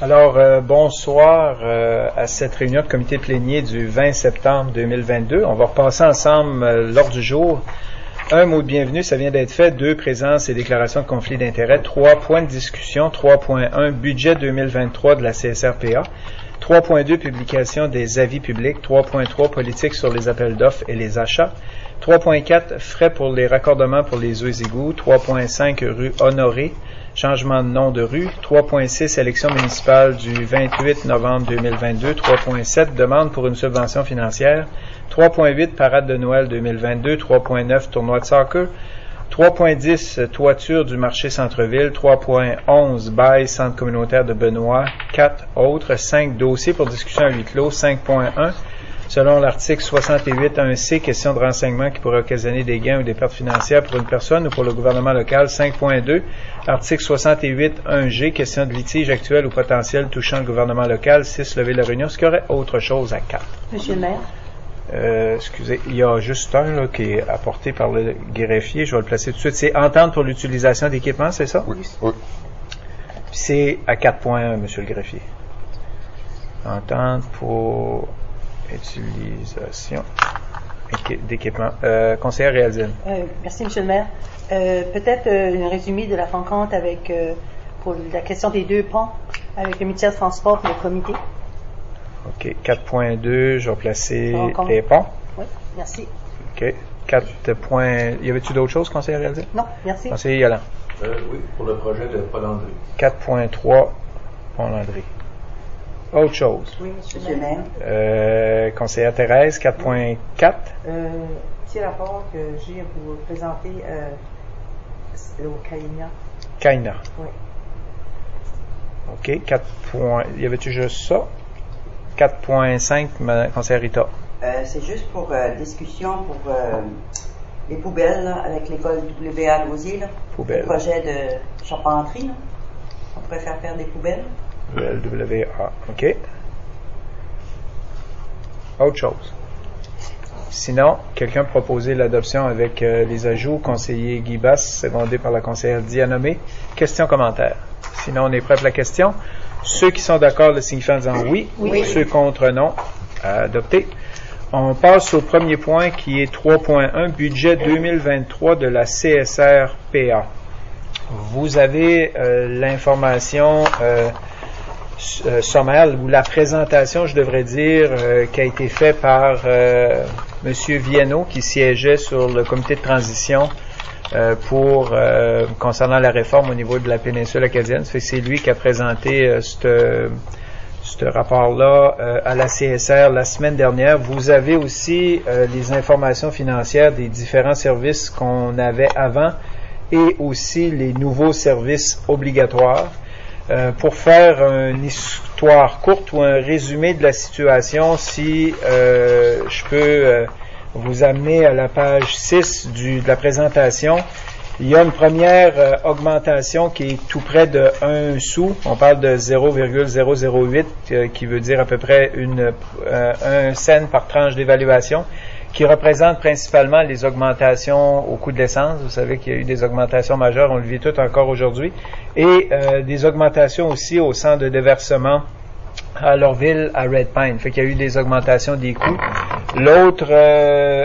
Alors, bonsoir à cette réunion de comité plénier du 20 septembre 2022. On va repasser ensemble l'ordre du jour. 1 mot de bienvenue, ça vient d'être fait. 2, présence et déclaration de conflit d'intérêts. 3, point de discussion. 3.1, budget 2023 de la CSRPA. 3.2, publication des avis publics. 3.3, politique sur les appels d'offres et les achats. 3.4, frais pour les raccordements pour les eaux et égouts. 3.5, rue Honoré. Changement de nom de rue. 3.6, élection municipale du 28 novembre 2022. 3.7, demande pour une subvention financière. 3.8, parade de Noël 2022. 3.9, tournoi de soccer. 3.10, toiture du marché centre-ville. 3.11, bail centre communautaire de Benoît. 4 autres. 5 dossiers pour discussion à huis clos. 5.1, selon l'article 68.1c, question de renseignement qui pourrait occasionner des gains ou des pertes financières pour une personne ou pour le gouvernement local. 5.2, article 68.1g, question de litige actuel ou potentiel touchant le gouvernement local. 6, lever la réunion. Est-ce qu'il y aurait autre chose à 4? Monsieur le maire. Excusez, il y a juste un là, qui est apporté par le greffier. Je vais le placer tout de suite. C'est entente pour l'utilisation d'équipements, c'est ça? Oui. Puis c'est à 4.1, monsieur le greffier. Entente pour utilisation d'équipements. Conseillère Réaldine. Merci, monsieur le maire. Peut-être un résumé de la rencontre avec pour la question des 2 ponts avec le ministère du Transport et le comité. OK. 4.2, je vais placer les ponts. Oui, merci. OK. 4. Y avait-tu d'autres choses, conseillère Réaldine? Non, merci. Conseiller Yolande. Oui, pour le projet de Paul-André. 4.3, Paul-André. Autre chose. Oui, monsieur le maire. Conseillère Thérèse, 4.4. Petit rapport que j'ai à vous présenter au Caïna. Caïna. Oui. OK. 4. Y avait-tu juste ça? 4.5, conseillère Rita. C'est juste pour discussion pour les poubelles là, avec l'école WA Loisier. Poubelles. Le projet de charpenterie. Là. On pourrait faire des poubelles. LWA. OK. Autre chose. Sinon, quelqu'un proposait l'adoption avec les ajouts. Conseiller Guy Basse, secondé par la conseillère Dianomé. Question, commentaire. Sinon, on est prêt pour la question. Ceux qui sont d'accord le signifient en disant oui. Oui. Ceux contre non. Adopté. On passe au premier point qui est 3.1, budget 2023 de la CSRPA. Vous avez l'information sommaire ou la présentation, je devrais dire, qui a été faite par M. Viano qui siégeait sur le comité de transition concernant la réforme au niveau de la péninsule acadienne. C'est lui qui a présenté ce rapport-là à la CSR la semaine dernière. Vous avez aussi les informations financières des différents services qu'on avait avant et aussi les nouveaux services obligatoires. Pour faire une histoire courte ou un résumé de la situation, si je peux vous amener à la page 6 de la présentation, il y a une première augmentation qui est tout près de 1 sou. On parle de 0,008 qui veut dire à peu près 1 cent par tranche d'évaluation, qui représente principalement les augmentations au coût de l'essence. Vous savez qu'il y a eu des augmentations majeures, on le vit tout encore aujourd'hui, et des augmentations aussi au centre de déversement à Lorville, à Red Pine. Fait qu'il y a eu des augmentations des coûts. L'autre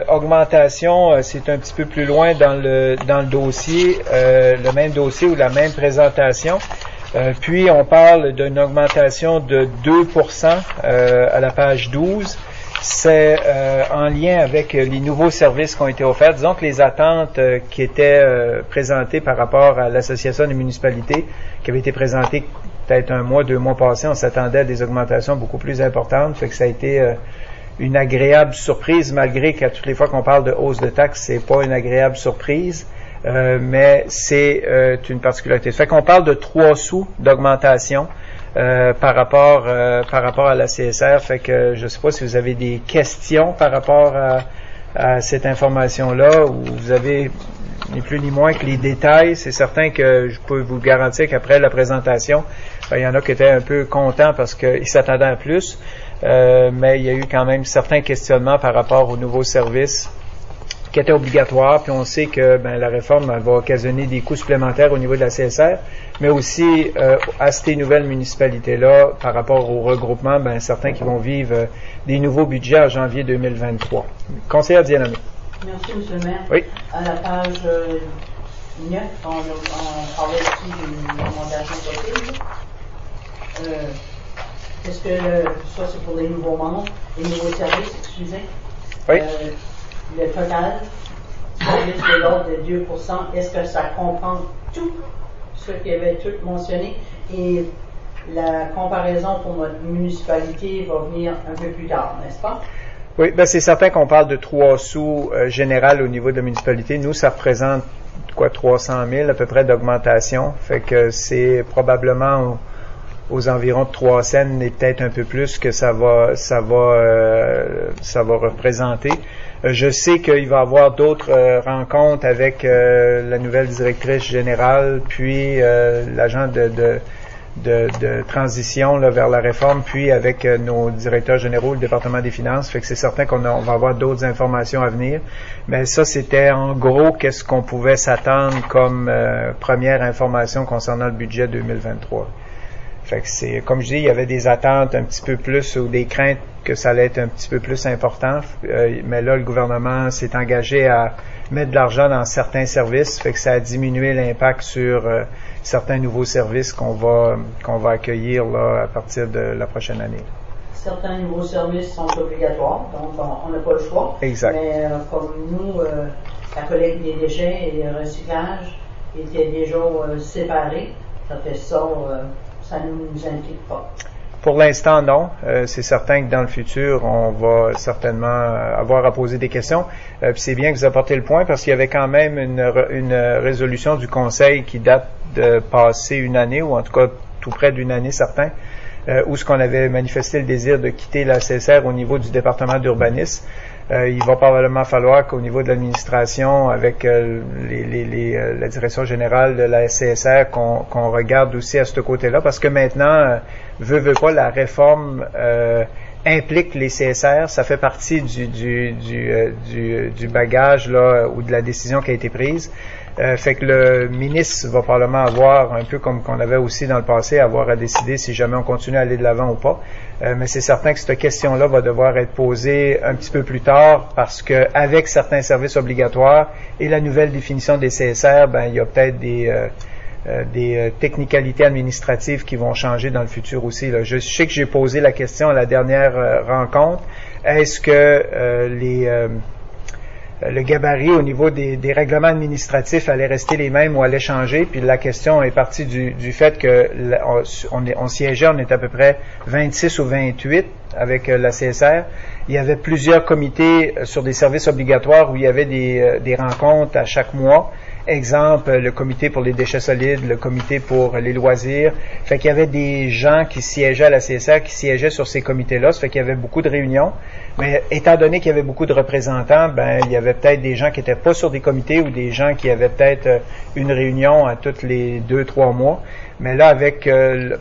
augmentation, c'est un petit peu plus loin dans le dossier, le même dossier ou la même présentation. Puis on parle d'une augmentation de 2% à la page 12. C'est en lien avec les nouveaux services qui ont été offerts. Disons que les attentes qui étaient présentées par rapport à l'Association des municipalités, qui avaient été présentées peut-être 1 mois, 2 mois passés, on s'attendait à des augmentations beaucoup plus importantes. Fait que ça a été une agréable surprise, malgré qu'à toutes les fois qu'on parle de hausse de taxes, c'est pas une agréable surprise, mais c'est une particularité. Fait qu'on parle de 3 sous d'augmentation. Par rapport à la CSR, fait que je ne sais pas si vous avez des questions par rapport à cette information-là, ou vous avez ni plus ni moins que les détails. C'est certain que je peux vous garantir qu'après la présentation, il y en a qui étaient un peu contents parce qu'ils s'attendaient à plus, mais il y a eu quand même certains questionnements par rapport aux nouveaux services qui était obligatoire, puis on sait que la réforme va occasionner des coûts supplémentaires au niveau de la CSR, mais aussi à ces nouvelles municipalités-là, par rapport au regroupement, certains qui vont vivre des nouveaux budgets en janvier 2023. Conseillère Diane-Amé. Merci, M. le maire. Oui. À la page 9, on parlait aussi d'une augmentation possible. Est-ce que ça, c'est pour les nouveaux membres, les nouveaux services, excusez? Oui. Le total, service de l'ordre de 2%, est-ce que ça comprend tout ce qui avait tout mentionné? Et la comparaison pour notre municipalité va venir un peu plus tard, n'est-ce pas? Oui, c'est certain qu'on parle de 3 sous général au niveau de la municipalité. Nous, ça représente 300 000 à peu près d'augmentation. Fait que c'est probablement aux environs de 3 cents et peut-être un peu plus que ça va représenter. Je sais qu'il va y avoir d'autres rencontres avec la nouvelle directrice générale, puis l'agent de transition vers la réforme, puis avec nos directeurs généraux, le département des finances. Fait que c'est certain qu'on va avoir d'autres informations à venir. Mais ça, c'était en gros qu'est-ce qu'on pouvait s'attendre comme première information concernant le budget 2023. Fait que c'est, comme je dis, il y avait des attentes un petit peu plus ou des craintes que ça allait être un petit peu plus important. Mais là, le gouvernement s'est engagé à mettre de l'argent dans certains services. Fait que ça a diminué l'impact sur certains nouveaux services qu'on va accueillir là, à partir de la prochaine année. Certains nouveaux services sont obligatoires, donc on n'a pas le choix. Exact. Mais comme nous, la collecte des déchets et le recyclage étaient déjà séparés, ça fait ça ne nous implique pas. Pour l'instant, non. C'est certain que dans le futur, on va certainement avoir à poser des questions. Puis c'est bien que vous apportez le point parce qu'il y avait quand même une résolution du Conseil qui date de passer une année, ou en tout cas tout près d'une année, certain, où ce qu'on avait manifesté le désir de quitter la CSR au niveau du département d'urbanisme. Il va probablement falloir qu'au niveau de l'administration, avec la direction générale de la CSR, qu'on regarde aussi à ce côté-là, parce que maintenant, veut pas, la réforme implique les CSR, ça fait partie du bagage là ou de la décision qui a été prise. Fait que le ministre va probablement avoir, un peu comme qu'on avait aussi dans le passé, avoir à décider si jamais on continue à aller de l'avant ou pas. Mais c'est certain que cette question-là va devoir être posée un petit peu plus tard parce que avec certains services obligatoires et la nouvelle définition des CSR, il y a peut-être des technicalités administratives qui vont changer dans le futur aussi. Là. Je sais que j'ai posé la question à la dernière rencontre. Est-ce que le gabarit au niveau des règlements administratifs allait rester les mêmes ou allait changer? Puis la question est partie du fait que on siégeait, on est à peu près 26 ou 28 avec la CSR. Il y avait plusieurs comités sur des services obligatoires où il y avait des rencontres à chaque mois. Exemple, le comité pour les déchets solides, le comité pour les loisirs. Fait qu'il y avait des gens qui siégeaient à la CSR, qui siégeaient sur ces comités-là. Ça fait qu'il y avait beaucoup de réunions. Mais étant donné qu'il y avait beaucoup de représentants, il y avait peut-être des gens qui n'étaient pas sur des comités ou des gens qui avaient peut-être une réunion à tous les 2-3 mois. Mais là,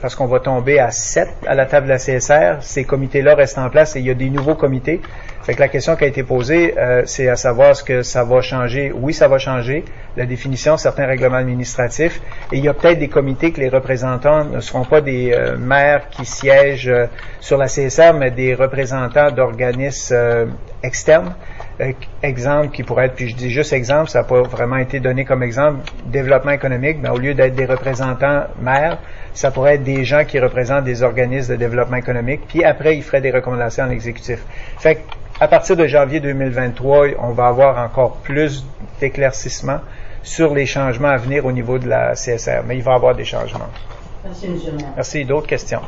parce qu'on va tomber à 7 à la table de la CSR, ces comités-là restent en place et il y a des nouveaux comités. Fait que la question qui a été posée, c'est à savoir est-ce que ça va changer. Oui, ça va changer. La définition de certains règlements administratifs. Et il y a peut-être des comités que les représentants ne seront pas des maires qui siègent sur la CSR, mais des représentants d'organismes externes. Exemple qui pourrait être, puis je dis juste exemple, ça n'a pas vraiment été donné comme exemple, développement économique, mais au lieu d'être des représentants maires, ça pourrait être des gens qui représentent des organismes de développement économique, puis après, ils feraient des recommandations en exécutif. Fait que, à partir de janvier 2023, on va avoir encore plus d'éclaircissements sur les changements à venir au niveau de la CSR, mais il va y avoir des changements. Merci, M. le maire. Merci. D'autres questions?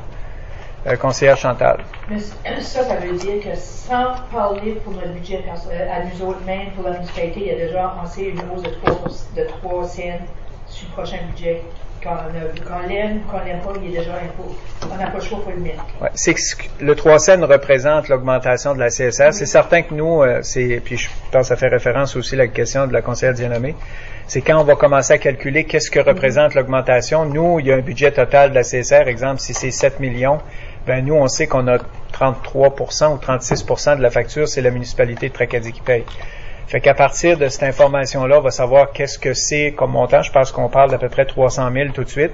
Conseillère Chantal. Mais ça veut dire que sans parler pour notre budget à nous autres, même pour la municipalité, il y a déjà annoncé une hausse de 3 cents sur le prochain budget. Qu'on l'aime ou qu'on l'aime pas, il est déjà impôt. On n'a pas le choix pour le mettre. Ouais, c'est que le 3 cents représente l'augmentation de la CSR. Oui. C'est certain que nous, puis je pense que ça fait référence aussi à la question de la conseillère Diane-Amé, c'est quand on va commencer à calculer qu'est-ce que représente l'augmentation. Nous, il y a un budget total de la CSR, exemple, si c'est 7 millions, nous, on sait qu'on a 33% ou 36% de la facture, c'est la municipalité de Tracadie qui paye. Fait qu'à partir de cette information-là, on va savoir qu'est-ce que c'est comme montant. Je pense qu'on parle d'à peu près 300 000 tout de suite.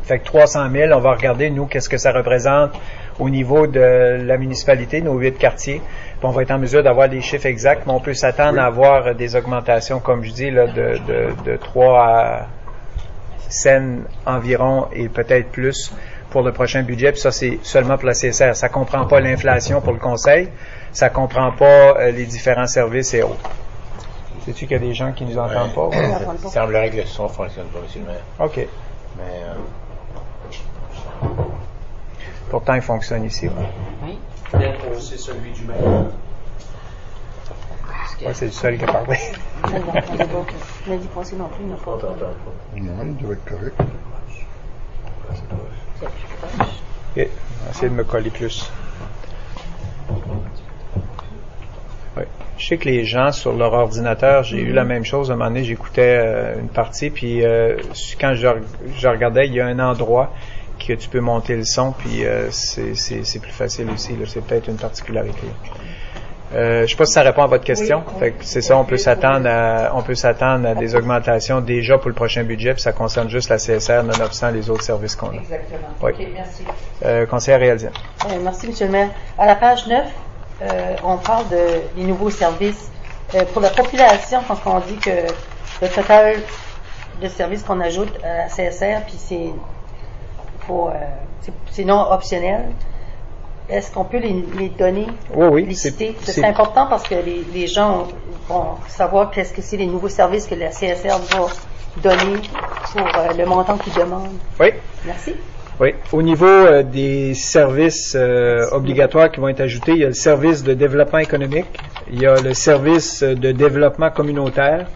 Fait que 300 000, on va regarder, nous, qu'est-ce que ça représente au niveau de la municipalité, nos 8 quartiers. Puis on va être en mesure d'avoir les chiffres exacts, mais on peut s'attendre à avoir des augmentations, comme je dis, là, de 3 cents environ et peut-être plus pour le prochain budget. Puis ça, c'est seulement pour la CSR. Ça ne comprend pas l'inflation pour le conseil. Ça ne comprend pas les différents services et autres. Sais-tu qu'il y a des gens qui nous entendent pas? Il semblerait que le son ne fonctionne pas, monsieur le maire. OK. Mais, pourtant, il fonctionne ici. Ouais. Oui. C'est celui du maire. Ouais, c'est le seul qui a parlé. Lundi passé non plus, il n'a pas. Non, il doit être correct. OK. On va essayer de me coller plus. Oui. Je sais que les gens sur leur ordinateur, j'ai eu la même chose. À un moment donné, j'écoutais une partie, puis quand je regardais, il y a un endroit que tu peux monter le son, puis c'est plus facile aussi. Là. C'est peut-être une particularité. Je ne sais pas si ça répond à votre question. Oui. Fait que c'est ça, on peut s'attendre à des augmentations déjà pour le prochain budget, puis ça concerne juste la CSR, nonobstant les autres services qu'on a. Exactement. Oui. OK, merci. Conseillère Réaldienne. Merci, M. le maire. À la page 9, on parle des nouveaux services. Pour la population, quand on dit que le total de services qu'on ajoute à la CSR, puis c'est non optionnel, est-ce qu'on peut les donner, Oui, les citer? C'est important parce que les gens vont savoir qu'est-ce que c'est les nouveaux services que la CSR va donner pour le montant qu'ils demandent. Oui. Merci. Oui. Au niveau des services obligatoires qui vont être ajoutés, il y a le service de développement économique, il y a le service de développement communautaire,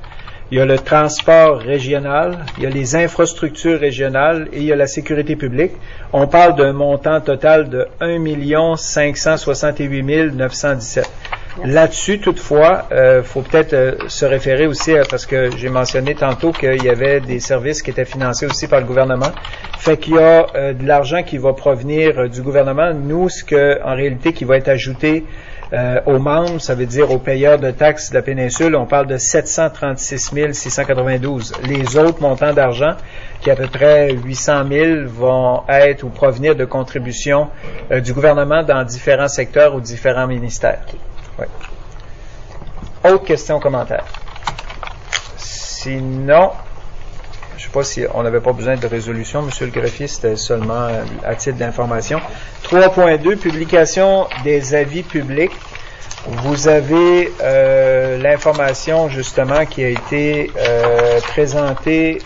il y a le transport régional, il y a les infrastructures régionales et il y a la sécurité publique. On parle d'un montant total de 1 568 917. Là-dessus, toutefois, faut peut-être se référer aussi parce que j'ai mentionné tantôt qu'il y avait des services qui étaient financés aussi par le gouvernement. Fait qu'il y a de l'argent qui va provenir du gouvernement. Nous, en réalité, qui va être ajouté aux membres, ça veut dire aux payeurs de taxes de la péninsule, on parle de 736 692. Les autres montants d'argent, qui est à peu près 800 000, vont être ou provenir de contributions du gouvernement dans différents secteurs ou différents ministères. Oui. Autre question, commentaire? Sinon, je ne sais pas si on n'avait pas besoin de résolution, Monsieur le greffier, c'était seulement à titre d'information. 3.2, publication des avis publics. Vous avez l'information justement qui a été présentée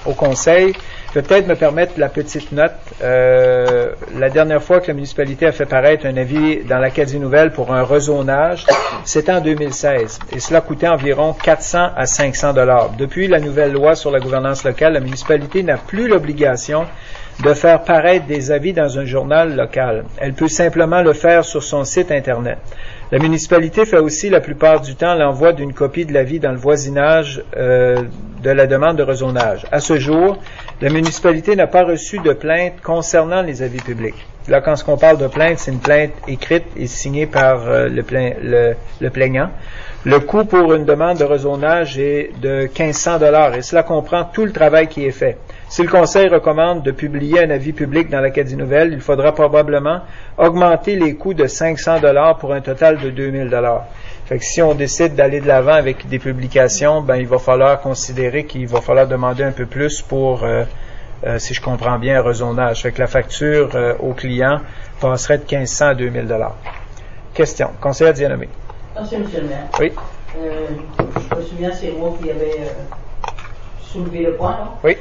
au Conseil. Je vais peut-être me permettre la petite note. La dernière fois que la municipalité a fait paraître un avis dans l'Acadie Nouvelle pour un rezonage, c'était en 2016 et cela coûtait environ 400 à 500 $. Depuis la nouvelle loi sur la gouvernance locale, la municipalité n'a plus l'obligation de faire paraître des avis dans un journal local. Elle peut simplement le faire sur son site Internet. La municipalité fait aussi la plupart du temps l'envoi d'une copie de l'avis dans le voisinage de la demande de rezonage. À ce jour, la municipalité n'a pas reçu de plainte concernant les avis publics. Là, quand on parle de plainte, c'est une plainte écrite et signée par le plaignant. Le coût pour une demande de rezonage est de 1500 $ et cela comprend tout le travail qui est fait. Si le Conseil recommande de publier un avis public dans l'Acadie Nouvelle, il faudra probablement augmenter les coûts de 500 $ pour un total de 2000 $. Fait que si on décide d'aller de l'avant avec des publications, il va falloir considérer qu'il va falloir demander un peu plus pour, si je comprends bien, un rezonage. Fait que la facture au client passerait de 1500 à 2000 $. Question. Conseillère Dianomé. Merci, M. le maire. Oui. Je me souviens, c'est moi qui avais soulevé le point. Là. Oui.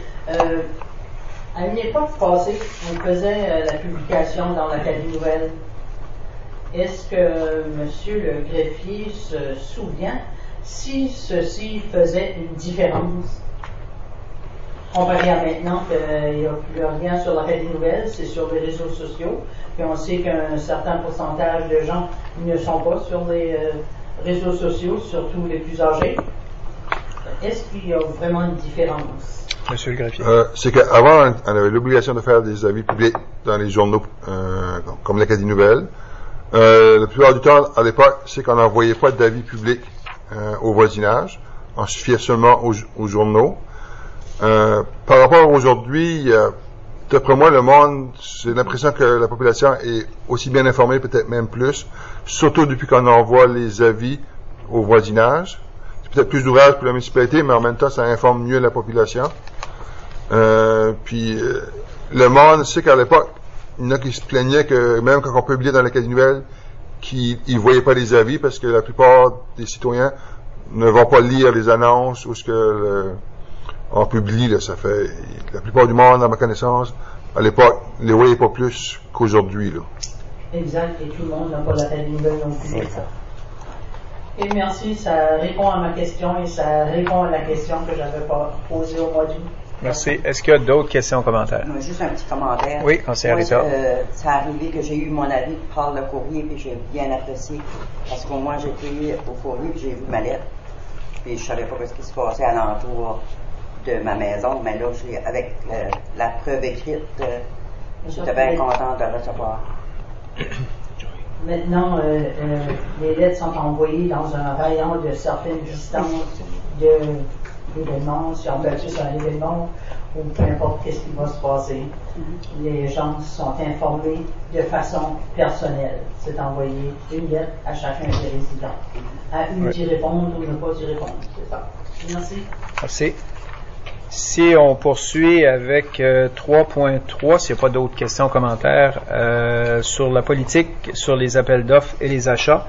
À une époque passée, on faisait la publication dans l'Acadie Nouvelle. Est-ce que M. le greffier se souvient si ceci faisait une différence? Comparé à maintenant qu'il n'y a plus rien sur l'Acadie Nouvelle, c'est sur les réseaux sociaux, puis on sait qu'un certain pourcentage de gens ne sont pas sur les réseaux sociaux, surtout les plus âgés. Est-ce qu'il y a vraiment une différence? Monsieur le greffier. C'est qu'avant, on avait l'obligation de faire des avis publics dans les journaux comme l'Acadie Nouvelle. La plupart du temps, à l'époque, c'est qu'on n'envoyait pas d'avis public au voisinage. On se fiait seulement aux journaux. Par rapport à aujourd'hui, d'après moi, le monde, j'ai l'impression que la population est aussi bien informée, peut-être même plus, surtout depuis qu'on envoie les avis au voisinage. C'est peut-être plus d'ouvrage pour la municipalité, mais en même temps, ça informe mieux la population. Puis, le monde sait qu'à l'époque, il y en a qui se plaignaient que même quand on publiait dans l'Acadie nouvelle, qu'ils ne voyaient pas les avis parce que la plupart des citoyens ne vont pas lire les annonces ou ce que on publie. Là, ça fait la plupart du monde, à ma connaissance, à l'époque, les voyait pas plus qu'aujourd'hui. Là. Exact, et tout le monde n'a pas l'Acadie nouvelle non plus. Et merci, ça répond à ma question et ça répond à la question que j'avais pas posée au mois d'août. Merci. Est-ce qu'il y a d'autres questions, commentaires? Juste un petit commentaire. Oui, conseillère Rita. Ça a arrivé que j'ai eu mon avis par le courrier, puis j'ai bien apprécié. Parce qu'au moins, j'étais au courrier, puis j'ai vu ma lettre. Puis je savais pas ce qui se passait alentour de ma maison, mais là, avec la preuve écrite, j'étais bien contente de recevoir. Maintenant, les lettres sont envoyées dans un rayon de certaines distances de l'événement, si on peut appuyer sur un événement, ou peu importe qu'est-ce qui va se passer. Les gens sont informés de façon personnelle. C'est envoyé une lettre à chacun des résidents. À eux d'y répondre ou ne pas d'y répondre. C'est ça. Merci. Merci. Si on poursuit avec 3.3, s'il n'y a pas d'autres questions, commentaires, sur la politique, sur les appels d'offres et les achats.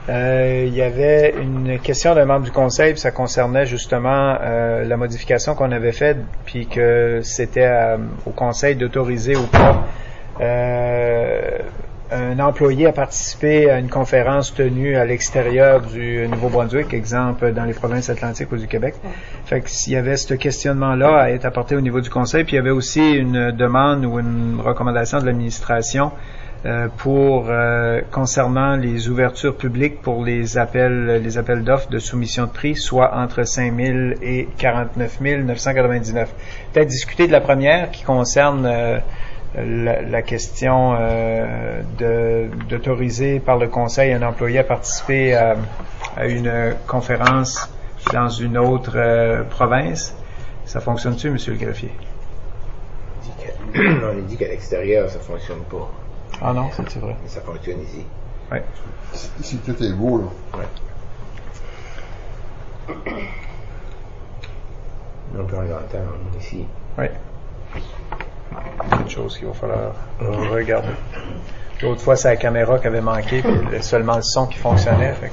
Il y avait une question d'un membre du conseil, puis ça concernait justement la modification qu'on avait faite, puis que c'était au conseil d'autoriser ou pas un employé à participer à une conférence tenue à l'extérieur du Nouveau-Brunswick, exemple dans les provinces atlantiques ou du Québec. Fait que s'il y avait ce questionnement-là à être apporté au niveau du conseil, puis il y avait aussi une demande ou une recommandation de l'administration concernant les ouvertures publiques pour les appels d'offres de soumission de prix, soit entre 5 000 et 49 999. Peut-être discuter de la première qui concerne la question d'autoriser par le conseil un employé à participer à une conférence dans une autre province. Ça fonctionne-tu, M. le greffier? On a dit qu'à l'extérieur, ça ne fonctionne pas. Ah non, c'est vrai. Mais ça fonctionne ici. Oui. Ici, tout est beau, là. Oui. Donc, on l'entend ici. Oui. Quelque chose qu'il va falloir regarder. L'autre fois, c'est la caméra qui avait manqué, puis seulement le son qui fonctionnait. Fait.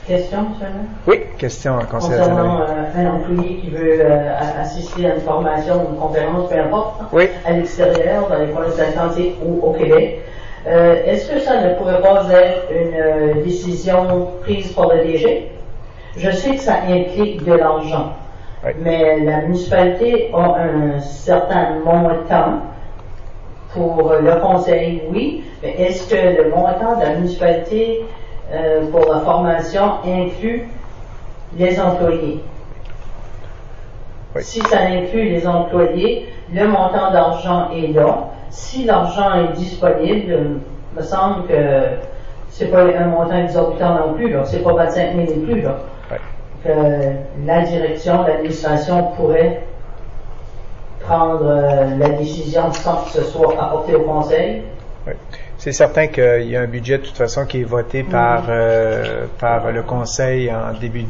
Question, seulement? Oui, question, conseiller. Concernant un employé qui veut assister à une formation ou une conférence, peu importe, oui. À l'extérieur, dans les provinces atlantiques ou au Québec, est-ce que ça ne pourrait pas être une décision prise par le DG? Je sais que ça implique de l'argent. Oui. Mais la municipalité a un certain montant pour le conseil, oui, mais est-ce que le montant de la municipalité pour la formation inclut les employés? Oui. Si ça inclut les employés, le montant d'argent est là. Si l'argent est disponible, il me semble que c'est pas un montant exorbitant non plus, là. C'est pas 25 000 non plus, là. Oui. La direction, l'administration pourrait prendre la décision sans que ce soit apporté au conseil. Oui. C'est certain qu'il y a un budget de toute façon qui est voté par le conseil en début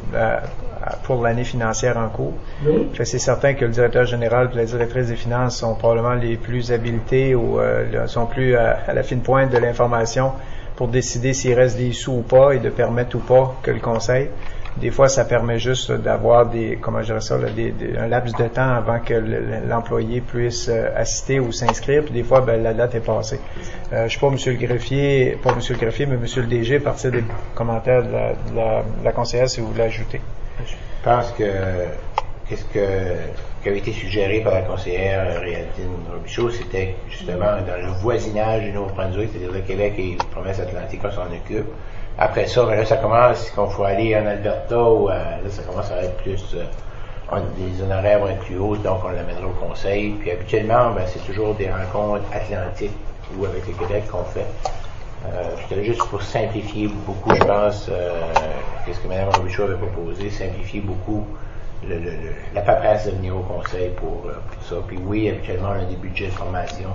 pour l'année financière en cours. Oui. C'est certain que le directeur général et la directrice des finances sont probablement les plus habilités ou sont plus à la fine pointe de l'information pour décider s'il reste des sous ou pas et de permettre ou pas que le conseil. Des fois, ça permet juste d'avoir un laps de temps avant que l'employé puisse assister ou s'inscrire, puis des fois, la date est passée. Je ne sais pas, M. le greffier, mais M. le DG, à partir des commentaires de la conseillère, si vous voulez ajouter. Je pense que qui avait été suggéré par la conseillère Réaldine Robichaud, c'était justement dans le voisinage du Nouveau-Brunswick, c'est-à-dire le Québec et les provinces atlantiques, on s'en occupe. Après ça, là, ça commence, qu'on faut aller en Alberta, ou là, ça commence à être plus, des honoraires vont être plus hauts, donc on l'amènera au conseil. Puis habituellement, c'est toujours des rencontres atlantiques ou avec le Québec qu'on fait. C'était juste pour simplifier beaucoup, je pense, qu'est-ce que Mme Robichaud avait proposé, simplifier beaucoup la paperasse de venir au conseil pour ça. Puis oui, habituellement, on a des budgets de formation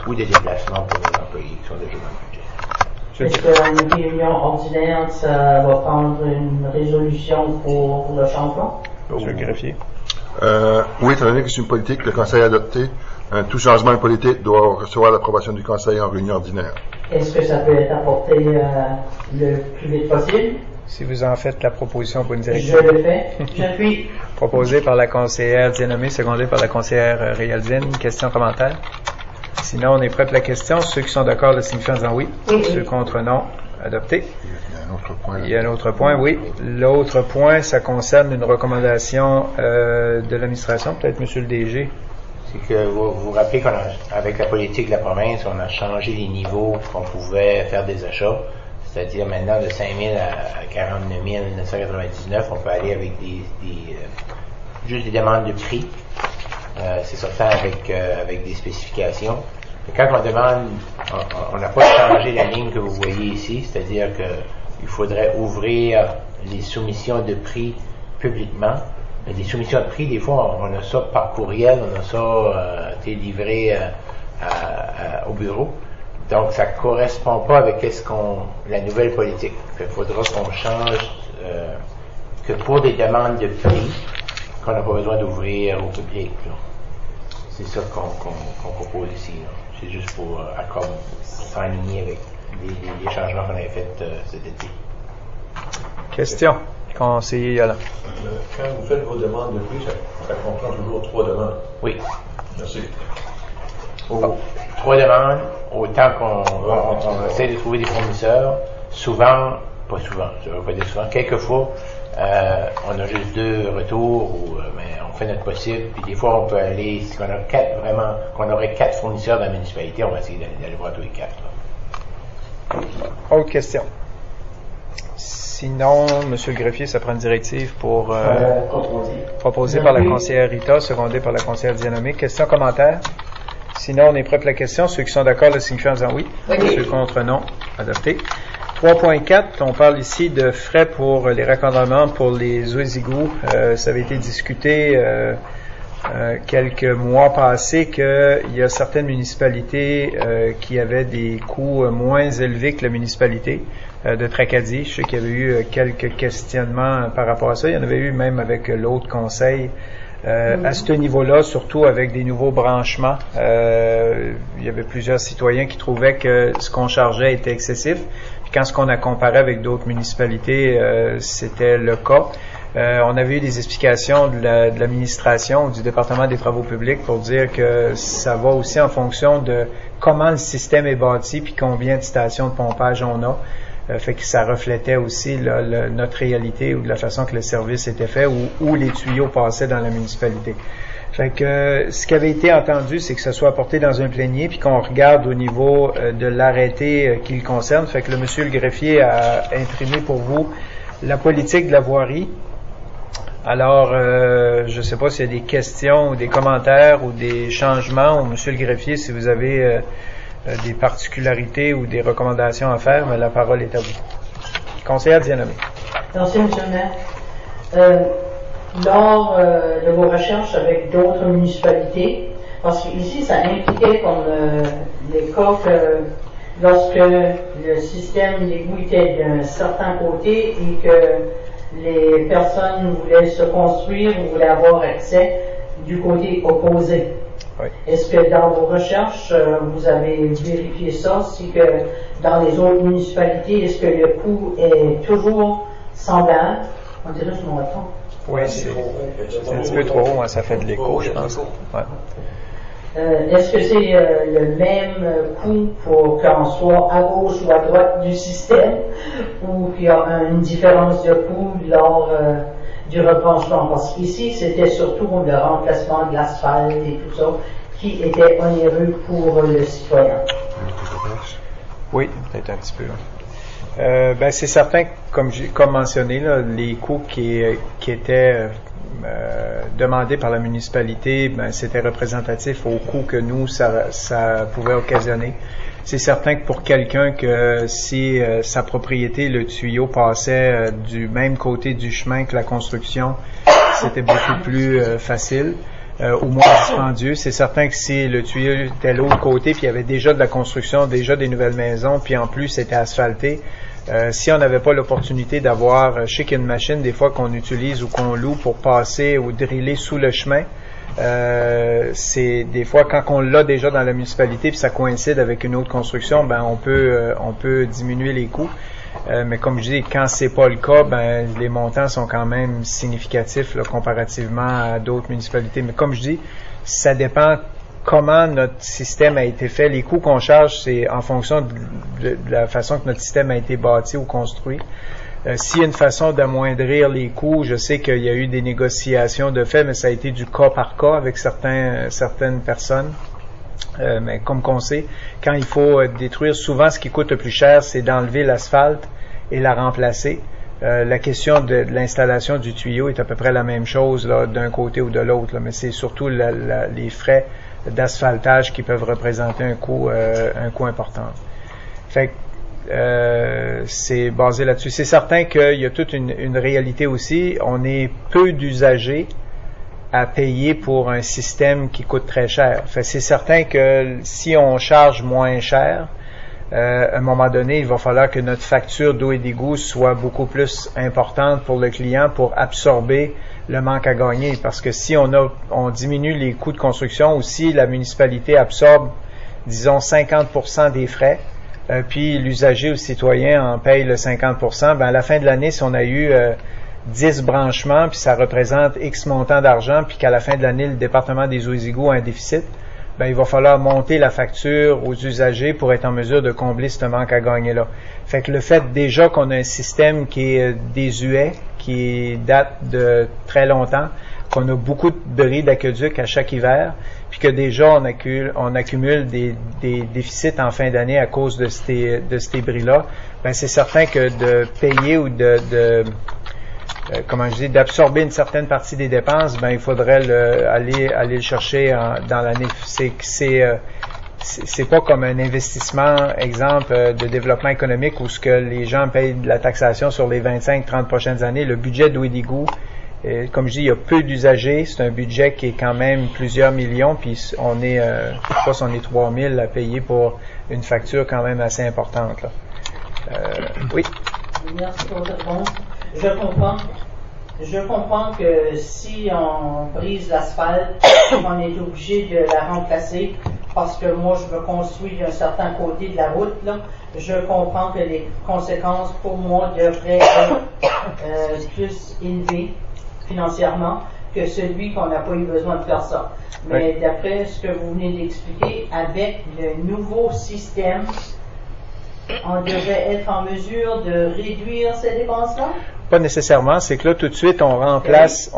ou des déplacements pour nos employés qui sont déjà dans le budget. Est-ce qu'une réunion ordinaire, ça va prendre une résolution pour le changement? Monsieur le greffier. Oui, étant donné que c'est une politique que le Conseil a adoptée, tout changement de politique doit recevoir l'approbation du Conseil en réunion ordinaire. Est-ce que ça peut être apporté le plus vite possible? Si vous en faites la proposition pour une directive. Je le fais. Je suis. Proposé par la conseillère Diennomé, secondé par la conseillère Réaldine. Question, commentaire? Sinon, on est prêt pour la question. Ceux qui sont d'accord le signifient en disant oui. Oui. Ceux contre non, adopté. Il y a un autre point. Il y a un autre point, oui. L'autre point, ça concerne une recommandation de l'administration, peut-être Monsieur le DG. C'est que vous vous rappelez qu'avec la politique de la province, on a changé les niveaux qu'on pouvait faire des achats. C'est-à-dire maintenant de 5 000 à 49 999, on peut aller avec juste des demandes de prix. C'est certain avec des spécifications. Et quand on demande, on n'a pas changé la ligne que vous voyez ici, c'est-à-dire qu'il faudrait ouvrir les soumissions de prix publiquement. Mais les soumissions de prix, des fois, on a ça par courriel, on a ça livré au bureau. Donc, ça ne correspond pas avec la nouvelle politique. Il faudra qu'on change que pour des demandes de prix, qu'on n'a pas besoin d'ouvrir au public. Là. C'est ça qu'on propose ici. Là. C'est juste pour s'aligner avec les changements qu'on avait faits cet été. Question. Conseiller Yolland. Quand vous faites vos demandes de prix, ça comprend toujours 3 demandes. Oui. Merci. 3 demandes, autant qu'on essaie de trouver des fournisseurs, souvent, pas souvent, je ne veux pas dire souvent, quelquefois, on a juste 2 retours, mais on fait notre possible, puis des fois on peut aller, si on a qu'on aurait 4 fournisseurs dans la municipalité, on va essayer d'aller voir tous les 4. Là. Autre question. Sinon, Monsieur le greffier, ça prend une directive pour proposée par la conseillère Rita, secondée par la conseillère Diennomé. Question, commentaire? Sinon, on est prêt pour la question. Ceux qui sont d'accord le signifient en disant oui. Oui. Ceux contre non, adopté. 3.4, on parle ici de frais pour les raccordements pour les eaux égouts. Ça avait été discuté quelques mois passés qu'il y a certaines municipalités qui avaient des coûts moins élevés que la municipalité de Tracadie. Je sais qu'il y avait eu quelques questionnements par rapport à ça. Il y en avait eu même avec l'autre conseil. À ce niveau-là, surtout avec des nouveaux branchements, il y avait plusieurs citoyens qui trouvaient que ce qu'on chargeait était excessif. Puis quand ce qu'on a comparé avec d'autres municipalités, c'était le cas. On avait eu des explications de l'administration du département des travaux publics pour dire que ça va aussi en fonction de comment le système est bâti puis combien de stations de pompage on a. Fait que ça reflétait aussi notre réalité ou de la façon que le service était fait ou où les tuyaux passaient dans la municipalité. Fait que ce qui avait été entendu, c'est que ça soit apporté dans un plénier puis qu'on regarde au niveau de l'arrêté qui le concerne. Fait que le monsieur le greffier a imprimé pour vous la politique de la voirie. Alors, je ne sais pas s'il y a des questions ou des commentaires ou des changements, ou monsieur le greffier, si vous avez des particularités ou des recommandations à faire, mais la parole est à vous. Conseillère Diennomé. Merci, M. le maire. Lors de vos recherches avec d'autres municipalités, parce qu'ici, ça impliquait comme les cas que lorsque le système d'égout était d'un certain côté et que les personnes voulaient se construire ou voulaient avoir accès du côté opposé. Oui. Est-ce que dans vos recherches, vous avez vérifié ça, si que dans les autres municipalités, est-ce que le coût est toujours semblable? On dirait sur mon retour. Oui, c'est un petit peu trop haut, hein, ça fait de l'écho, je pense. Ouais. Est-ce que c'est le même coût pour qu'on soit à gauche ou à droite du système, ou qu'il y a une différence de coût lors du rebranchement? Parce qu'ici, c'était surtout le remplacement de l'asphalte et tout ça qui était onéreux pour le citoyen. Oui, peut-être un petit peu. Ben c'est certain, comme mentionné, là, les coûts qui étaient demandé par la municipalité, ben, c'était représentatif au coût que nous, ça pouvait occasionner. C'est certain que pour quelqu'un que si sa propriété, le tuyau passait du même côté du chemin que la construction, c'était beaucoup plus facile, au moins dispendieux. C'est certain que si le tuyau était de l'autre côté, puis il y avait déjà de la construction, déjà des nouvelles maisons, puis en plus c'était asphalté, si on n'avait pas l'opportunité d'avoir, je sais qu'il y a une machine des fois qu'on utilise ou qu'on loue pour passer ou driller sous le chemin, c'est des fois quand on l'a déjà dans la municipalité puis ça coïncide avec une autre construction, ben on peut diminuer les coûts. Mais comme je dis, quand c'est pas le cas, ben les montants sont quand même significatifs là, comparativement à d'autres municipalités. Mais comme je dis, ça dépend comment notre système a été fait. Les coûts qu'on charge, c'est en fonction de la façon que notre système a été bâti ou construit. S'il y a une façon d'amoindrir les coûts, je sais qu'il y a eu des négociations de fait, mais ça a été du cas par cas avec certaines personnes. Mais comme qu'on sait, quand il faut détruire, souvent ce qui coûte le plus cher, c'est d'enlever l'asphalte et la remplacer. La question de l'installation du tuyau est à peu près la même chose là, d'un côté ou de l'autre, là, mais c'est surtout les frais d'asphaltage qui peuvent représenter un coût important. Fait que c'est basé là-dessus. C'est certain qu'il y a toute une réalité aussi. On est peu d'usagers à payer pour un système qui coûte très cher. Fait c'est certain que si on charge moins cher, à un moment donné, il va falloir que notre facture d'eau et d'égout soit beaucoup plus importante pour le client pour absorber le manque à gagner. Parce que si on diminue les coûts de construction ou si la municipalité absorbe, disons, 50% des frais, puis l'usager ou le citoyen en paye le 50%, ben à la fin de l'année, si on a eu 10 branchements, puis ça représente X montant d'argent, puis qu'à la fin de l'année, le département des eaux et égouts a un déficit, ben il va falloir monter la facture aux usagers pour être en mesure de combler ce manque à gagner-là. Fait que le fait déjà qu'on a un système qui est désuet, qui date de très longtemps, qu'on a beaucoup de bris d'aqueduc à chaque hiver, puis que déjà on accumule des déficits en fin d'année à cause de ces bris-là, ben c'est certain que de payer ou d'absorber une certaine partie des dépenses, ben il faudrait aller le chercher dans l'année. C'est pas comme un investissement, exemple, de développement économique où ce que les gens payent de la taxation sur les 25-30 prochaines années. Le budget d'eau et d'égout, comme je dis, il y a peu d'usagers. C'est un budget qui est quand même plusieurs millions, puis on est, je sais pas si on est 3000 à payer pour une facture quand même assez importante, là. Oui. Merci pour votre réponse. Je comprends que si on brise l'asphalte, on est obligé de la remplacer parce que moi je me construis d'un certain côté de la route, là. Je comprends que les conséquences pour moi devraient être plus élevées financièrement que celui qu'on n'a pas eu besoin de faire ça. Mais oui, d'après ce que vous venez d'expliquer, avec le nouveau système, on devrait être en mesure de réduire ces dépenses-là? Pas nécessairement. C'est que là, tout de suite, on remplace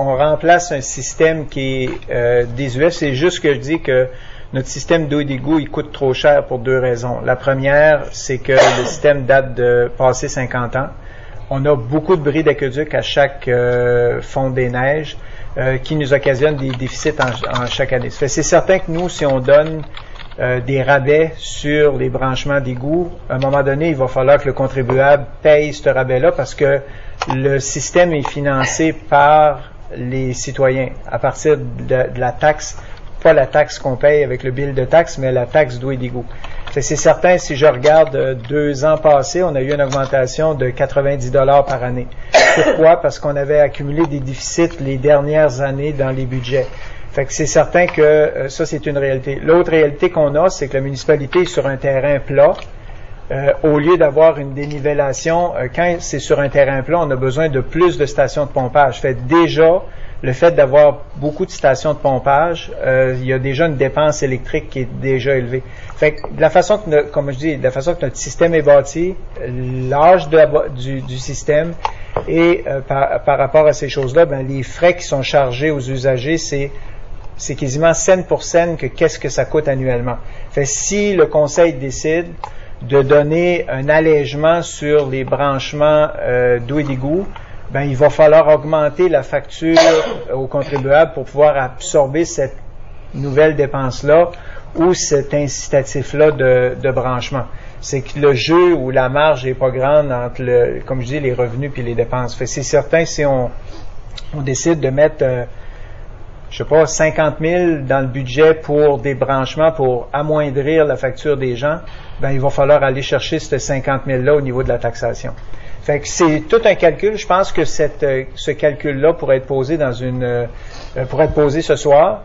un système qui est désuet. C'est juste que je dis que notre système d'eau et d'égout, il coûte trop cher pour deux raisons. La première, c'est que le système date de passé 50 ans. On a beaucoup de bris d'aqueduc à chaque fonte des neiges qui nous occasionnent des déficits en chaque année. C'est certain que nous, si on donne des rabais sur les branchements d'égout, à un moment donné, il va falloir que le contribuable paye ce rabais-là parce que le système est financé par les citoyens à partir de la taxe, pas la taxe qu'on paye avec le bill de taxe, mais la taxe d'eau et d'égout. C'est certain, si je regarde 2 ans passés, on a eu une augmentation de 90 $ par année. Pourquoi? Parce qu'on avait accumulé des déficits les dernières années dans les budgets. Fait que c'est certain que ça, c'est une réalité. L'autre réalité qu'on a, c'est que la municipalité est sur un terrain plat. Au lieu d'avoir une dénivellation, quand c'est sur un terrain plat, on a besoin de plus de stations de pompage. Fait déjà, le fait d'avoir beaucoup de stations de pompage, il y a déjà une dépense électrique qui est déjà élevée. Fait que de la façon que, comme je dis, de la façon que notre système est bâti, l'âge du système et par rapport à ces choses-là, ben les frais qui sont chargés aux usagers, c'est quasiment cent pour cent que qu'est-ce que ça coûte annuellement. Fait si le conseil décide de donner un allègement sur les branchements d'eau et d'égout, ben il va falloir augmenter la facture aux contribuables pour pouvoir absorber cette nouvelle dépense-là ou cet incitatif-là de branchement. C'est que le jeu ou la marge n'est pas grande entre, comme je dis, les revenus puis les dépenses. Fait que c'est certain, si on décide de mettre, 50 000 dans le budget pour des branchements pour amoindrir la facture des gens, ben il va falloir aller chercher ces 50 000-là au niveau de la taxation. Fait que c'est tout un calcul. Je pense que ce calcul-là pourrait être posé pourrait être posé ce soir.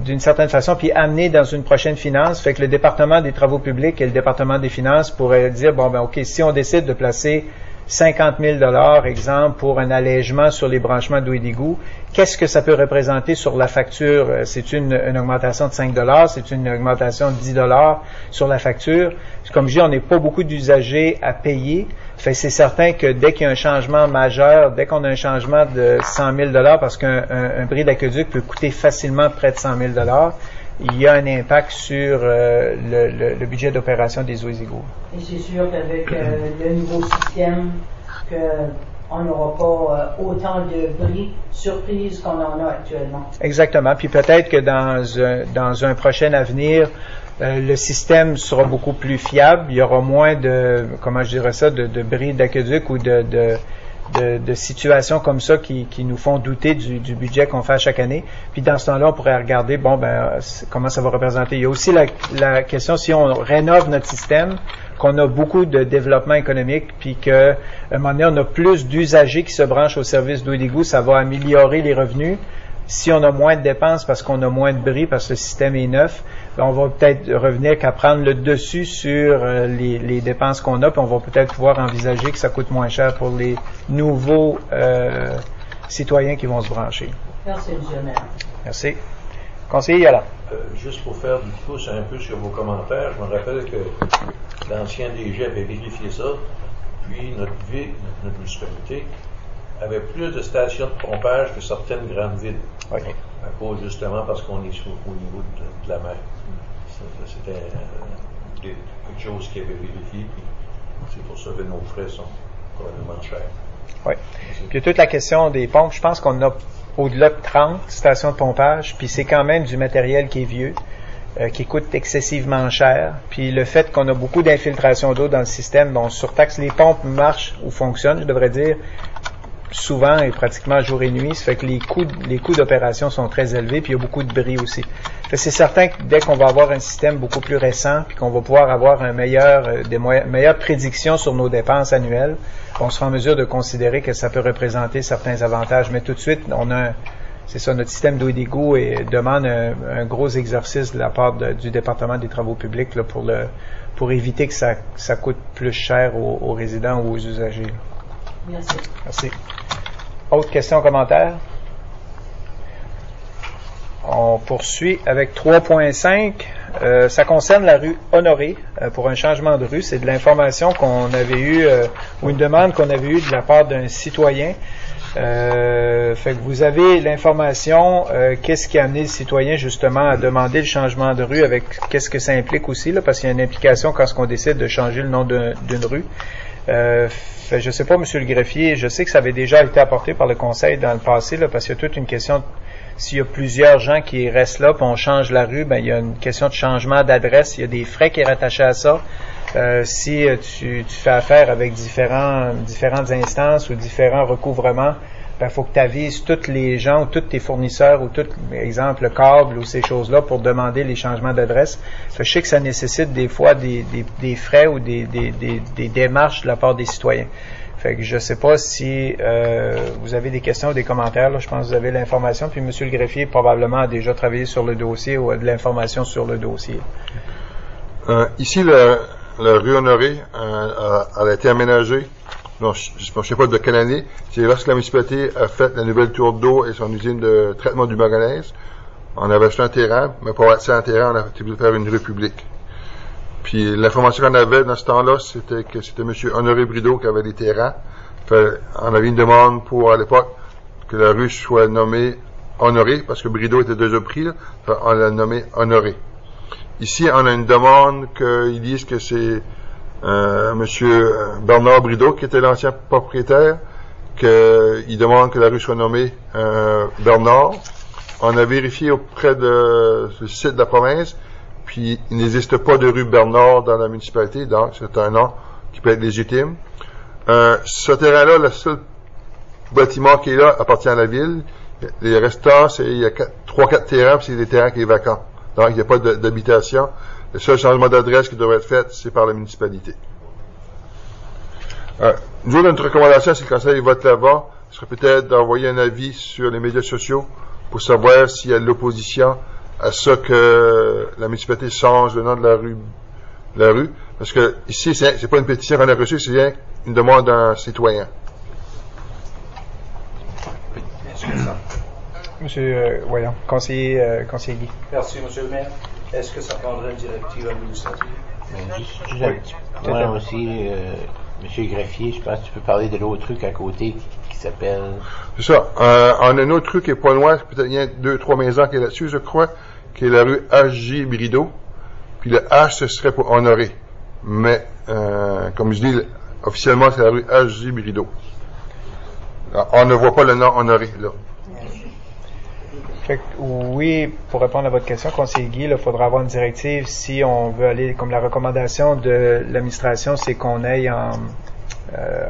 D'une certaine façon, puis amené dans une prochaine finance. Fait que le département des travaux publics et le département des finances pourraient dire, OK, si on décide de placer 50 000 $, exemple, pour un allègement sur les branchements d'eau et d'égout, qu'est-ce que ça peut représenter sur la facture? C'est une augmentation de 5 $, c'est une augmentation de 10 $ sur la facture. Comme je dis, on n'est pas beaucoup d'usagers à payer. Fait que c'est certain que dès qu'il y a un changement majeur, dès qu'on a un changement de 100 000 $, parce qu'un bris d'aqueduc peut coûter facilement près de 100 000 $, il y a un impact sur le budget d'opération des eaux et égouts. Et c'est sûr qu'avec le nouveau système, qu'on n'aura pas autant de bris surprises qu'on en a actuellement. Exactement. Puis peut-être que dans un prochain avenir, le système sera beaucoup plus fiable. Il y aura moins de bris d'aqueduc ou de situations comme ça qui nous font douter du budget qu'on fait chaque année. Puis dans ce temps-là, on pourrait regarder, comment ça va représenter. Il y a aussi la question, si on rénove notre système, qu'on a beaucoup de développement économique, puis qu'à un moment donné, on a plus d'usagers qui se branchent au service d'eau et d'égout, ça va améliorer les revenus. Si on a moins de dépenses parce qu'on a moins de bris, parce que le système est neuf, on va peut-être revenir qu'à prendre le dessus sur les dépenses qu'on a, puis on va peut-être pouvoir envisager que ça coûte moins cher pour les nouveaux citoyens qui vont se brancher. Merci, M. le maire. Merci. Conseiller Yala. Juste pour faire du pouce un peu sur vos commentaires, je me rappelle que l'ancien DG avait vérifié ça, puis notre municipalité avait plus de stations de pompage que certaines grandes villes. Oui. À cause justement parce qu'on est au niveau de la mer. C'était quelque chose qui avait vérifié, puis c'est pour ça que nos frais sont probablement chers. Oui. Puis toute la question des pompes, je pense qu'on a au-delà de 30 stations de pompage, puis c'est quand même du matériel qui est vieux, qui coûte excessivement cher. Puis le fait qu'on a beaucoup d'infiltration d'eau dans le système, on surtaxe, les pompes marchent ou fonctionnent, je devrais dire, souvent et pratiquement jour et nuit. Ça fait que les coûts d'opération sont très élevés, puis il y a beaucoup de bris aussi. Fait que c'est certain que dès qu'on va avoir un système beaucoup plus récent, puis qu'on va pouvoir avoir des meilleures prédictions sur nos dépenses annuelles, on sera en mesure de considérer que ça peut représenter certains avantages. Mais tout de suite, notre système d'eau et d'égout demande un gros exercice de la part du département des travaux publics là, pour éviter que ça coûte plus cher aux résidents ou aux usagers. Là. Merci. Merci. Autre question, commentaire? On poursuit avec 3.5. Ça concerne la rue Honoré pour un changement de rue. C'est de l'information qu'on avait eue ou une demande qu'on avait eue de la part d'un citoyen. Fait que vous avez l'information, qu'est-ce qui a amené le citoyen justement à demander le changement de rue, avec qu'est-ce que ça implique aussi, là, parce qu'il y a une implication quand on décide de changer le nom d'une rue. Je ne sais pas, M. le greffier, je sais que ça avait déjà été apporté par le conseil dans le passé, là, parce qu'il y a toute une question, s'il y a plusieurs gens qui restent là, puis on change la rue, il y a une question de changement d'adresse, il y a des frais qui sont rattachés à ça. Si tu fais affaire avec différentes instances ou différents recouvrements, il faut que tu avises tous les gens ou tous tes fournisseurs ou tout, exemple, le câble ou ces choses-là pour demander les changements d'adresse. Je sais que ça nécessite des fois des frais ou des démarches de la part des citoyens. Fait que je ne sais pas si vous avez des questions ou des commentaires. Là, je pense que vous avez l'information. Puis M. le greffier probablement a déjà travaillé sur le dossier ou a de l'information sur le dossier. Ici, la rue Honoré, elle a été aménagée. Non, je ne sais pas de quelle année. C'est lorsque la municipalité a fait la nouvelle tour d'eau et son usine de traitement du manganèse. On avait acheté un terrain, mais pour acheter un terrain, on a été obligé de faire une rue publique. Puis l'information qu'on avait dans ce temps-là, c'était que c'était M. Honoré Brideau qui avait les terrains. On avait une demande pour, à l'époque, que la rue soit nommée Honoré, parce que Brideau était déjà pris, là. On l'a nommé Honoré. Ici, on a une demande qu'ils disent que c'est M. Bernard Brideau, qui était l'ancien propriétaire, qu'il demande que la rue soit nommée Bernard. On a vérifié auprès de ce site de la province, puis il n'existe pas de rue Bernard dans la municipalité, donc c'est un nom qui peut être légitime. Ce terrain-là, le seul bâtiment qui est là appartient à la ville. Les restants, il y a 3-4 terrains, puis c'est des terrains qui sont vacants. Donc, il n'y a pas d'habitation. Le seul changement d'adresse qui devrait être fait, c'est par la municipalité. Nous autres, notre recommandation, c'est que quand ça vote là-bas, ce serait peut-être d'envoyer un avis sur les médias sociaux pour savoir s'il y a de l'opposition à ça que la municipalité change le nom de la rue. Parce que ici, c'est pas une pétition qu'on a reçue, c'est bien une demande d'un citoyen. Monsieur, voyons, conseiller Guy. Merci, Monsieur le maire. Est-ce que ça prendrait une directive administrative? Moi aussi, Monsieur le greffier, je pense que tu peux parler de l'autre truc à côté qui s'appelle... C'est ça. On a un autre truc qui est pas loin, peut-être il y a 2-3 maisons qui est là-dessus, je crois, qui est la rue H.J. Brideau. Puis le H, ce serait pour Honoré. Mais, comme je dis, officiellement, c'est la rue H.J. Brideau. Alors, on ne voit pas le nom Honoré, là. Fait que, oui, pour répondre à votre question, conseiller Guy, il faudra avoir une directive si on veut aller, comme la recommandation de l'administration, c'est qu'on aille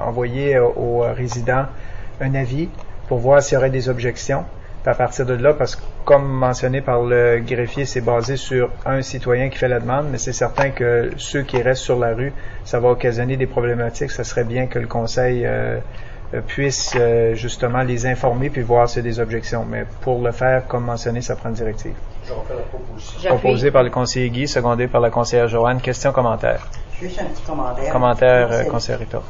envoyer aux résidents un avis pour voir s'il y aurait des objections. Puis à partir de là, parce que comme mentionné par le greffier, c'est basé sur un citoyen qui fait la demande, mais c'est certain que ceux qui restent sur la rue, ça va occasionner des problématiques. Ça serait bien que le conseil puisse justement les informer puis voir s'il y a des objections. Mais pour le faire, comme mentionné, ça prend une directive. J'en fais la proposition. Proposé par le conseiller Guy, secondé par la conseillère Joanne. Question, commentaire? Juste un petit commentaire. Commentaire, conseillère Rita.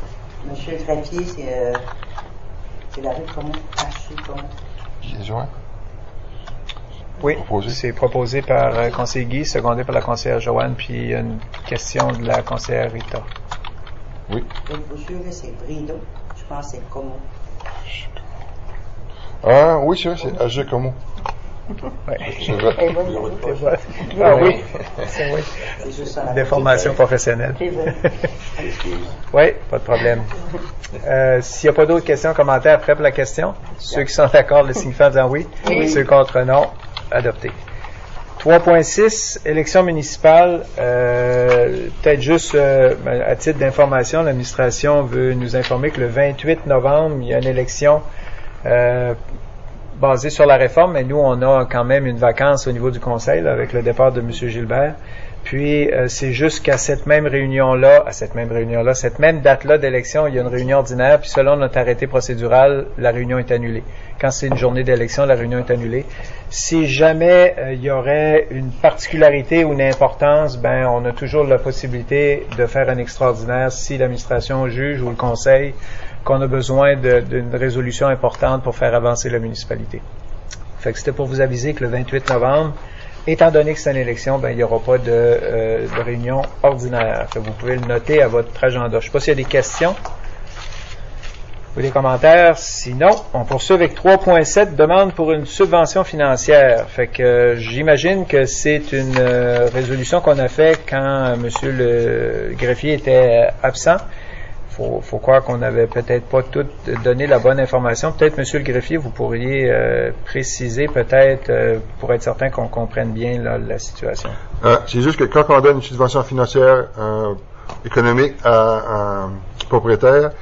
Monsieur le greffier, c'est la rue comment? Joanne? Oui, c'est proposé par conseiller Guy, secondé par la conseillère Joanne, puis une question de la conseillère Rita. Oui. Vous sûr que c'est Brideau? Je pense que c'est comment? Ah, oui, c'est vrai, c'est H.J. Como. Ouais. C'est vrai. Ah oui, c'est oui. Déformation professionnelle. Oui, pas de problème. S'il n'y a pas d'autres questions, commentaires après pour la question, ceux qui sont d'accord le signifient en disant oui, ceux contre non, adopté. 3.6, élection municipale. Peut-être juste à titre d'information, l'administration veut nous informer que le 28 novembre, il y a une élection basée sur la réforme, mais nous, on a quand même une vacance au niveau du conseil là, avec le départ de M. Gilbert. Puis, c'est juste qu'à cette même réunion-là, cette même date-là d'élection, il y a une réunion ordinaire, puis selon notre arrêté procédural, la réunion est annulée. Quand c'est une journée d'élection, la réunion est annulée. Si jamais il y aurait une particularité ou une importance, ben on a toujours la possibilité de faire un extraordinaire si l'administration juge ou le conseil qu'on a besoin d'une résolution importante pour faire avancer la municipalité. Fait que c'était pour vous aviser que le 28 novembre, étant donné que c'est une élection, ben il n'y aura pas de réunion ordinaire. Fait que vous pouvez le noter à votre agenda. Je ne sais pas s'il y a des questions ou des commentaires. Sinon, on poursuit avec 3.7, demande pour une subvention financière. Fait que j'imagine que c'est une résolution qu'on a fait quand monsieur le greffier était absent. Faut croire qu'on n'avait peut-être pas tout donné la bonne information. Peut-être, monsieur le greffier, vous pourriez préciser peut-être pour être certain qu'on comprenne bien là, la situation. C'est juste que quand on donne une subvention financière économique à un propriétaire,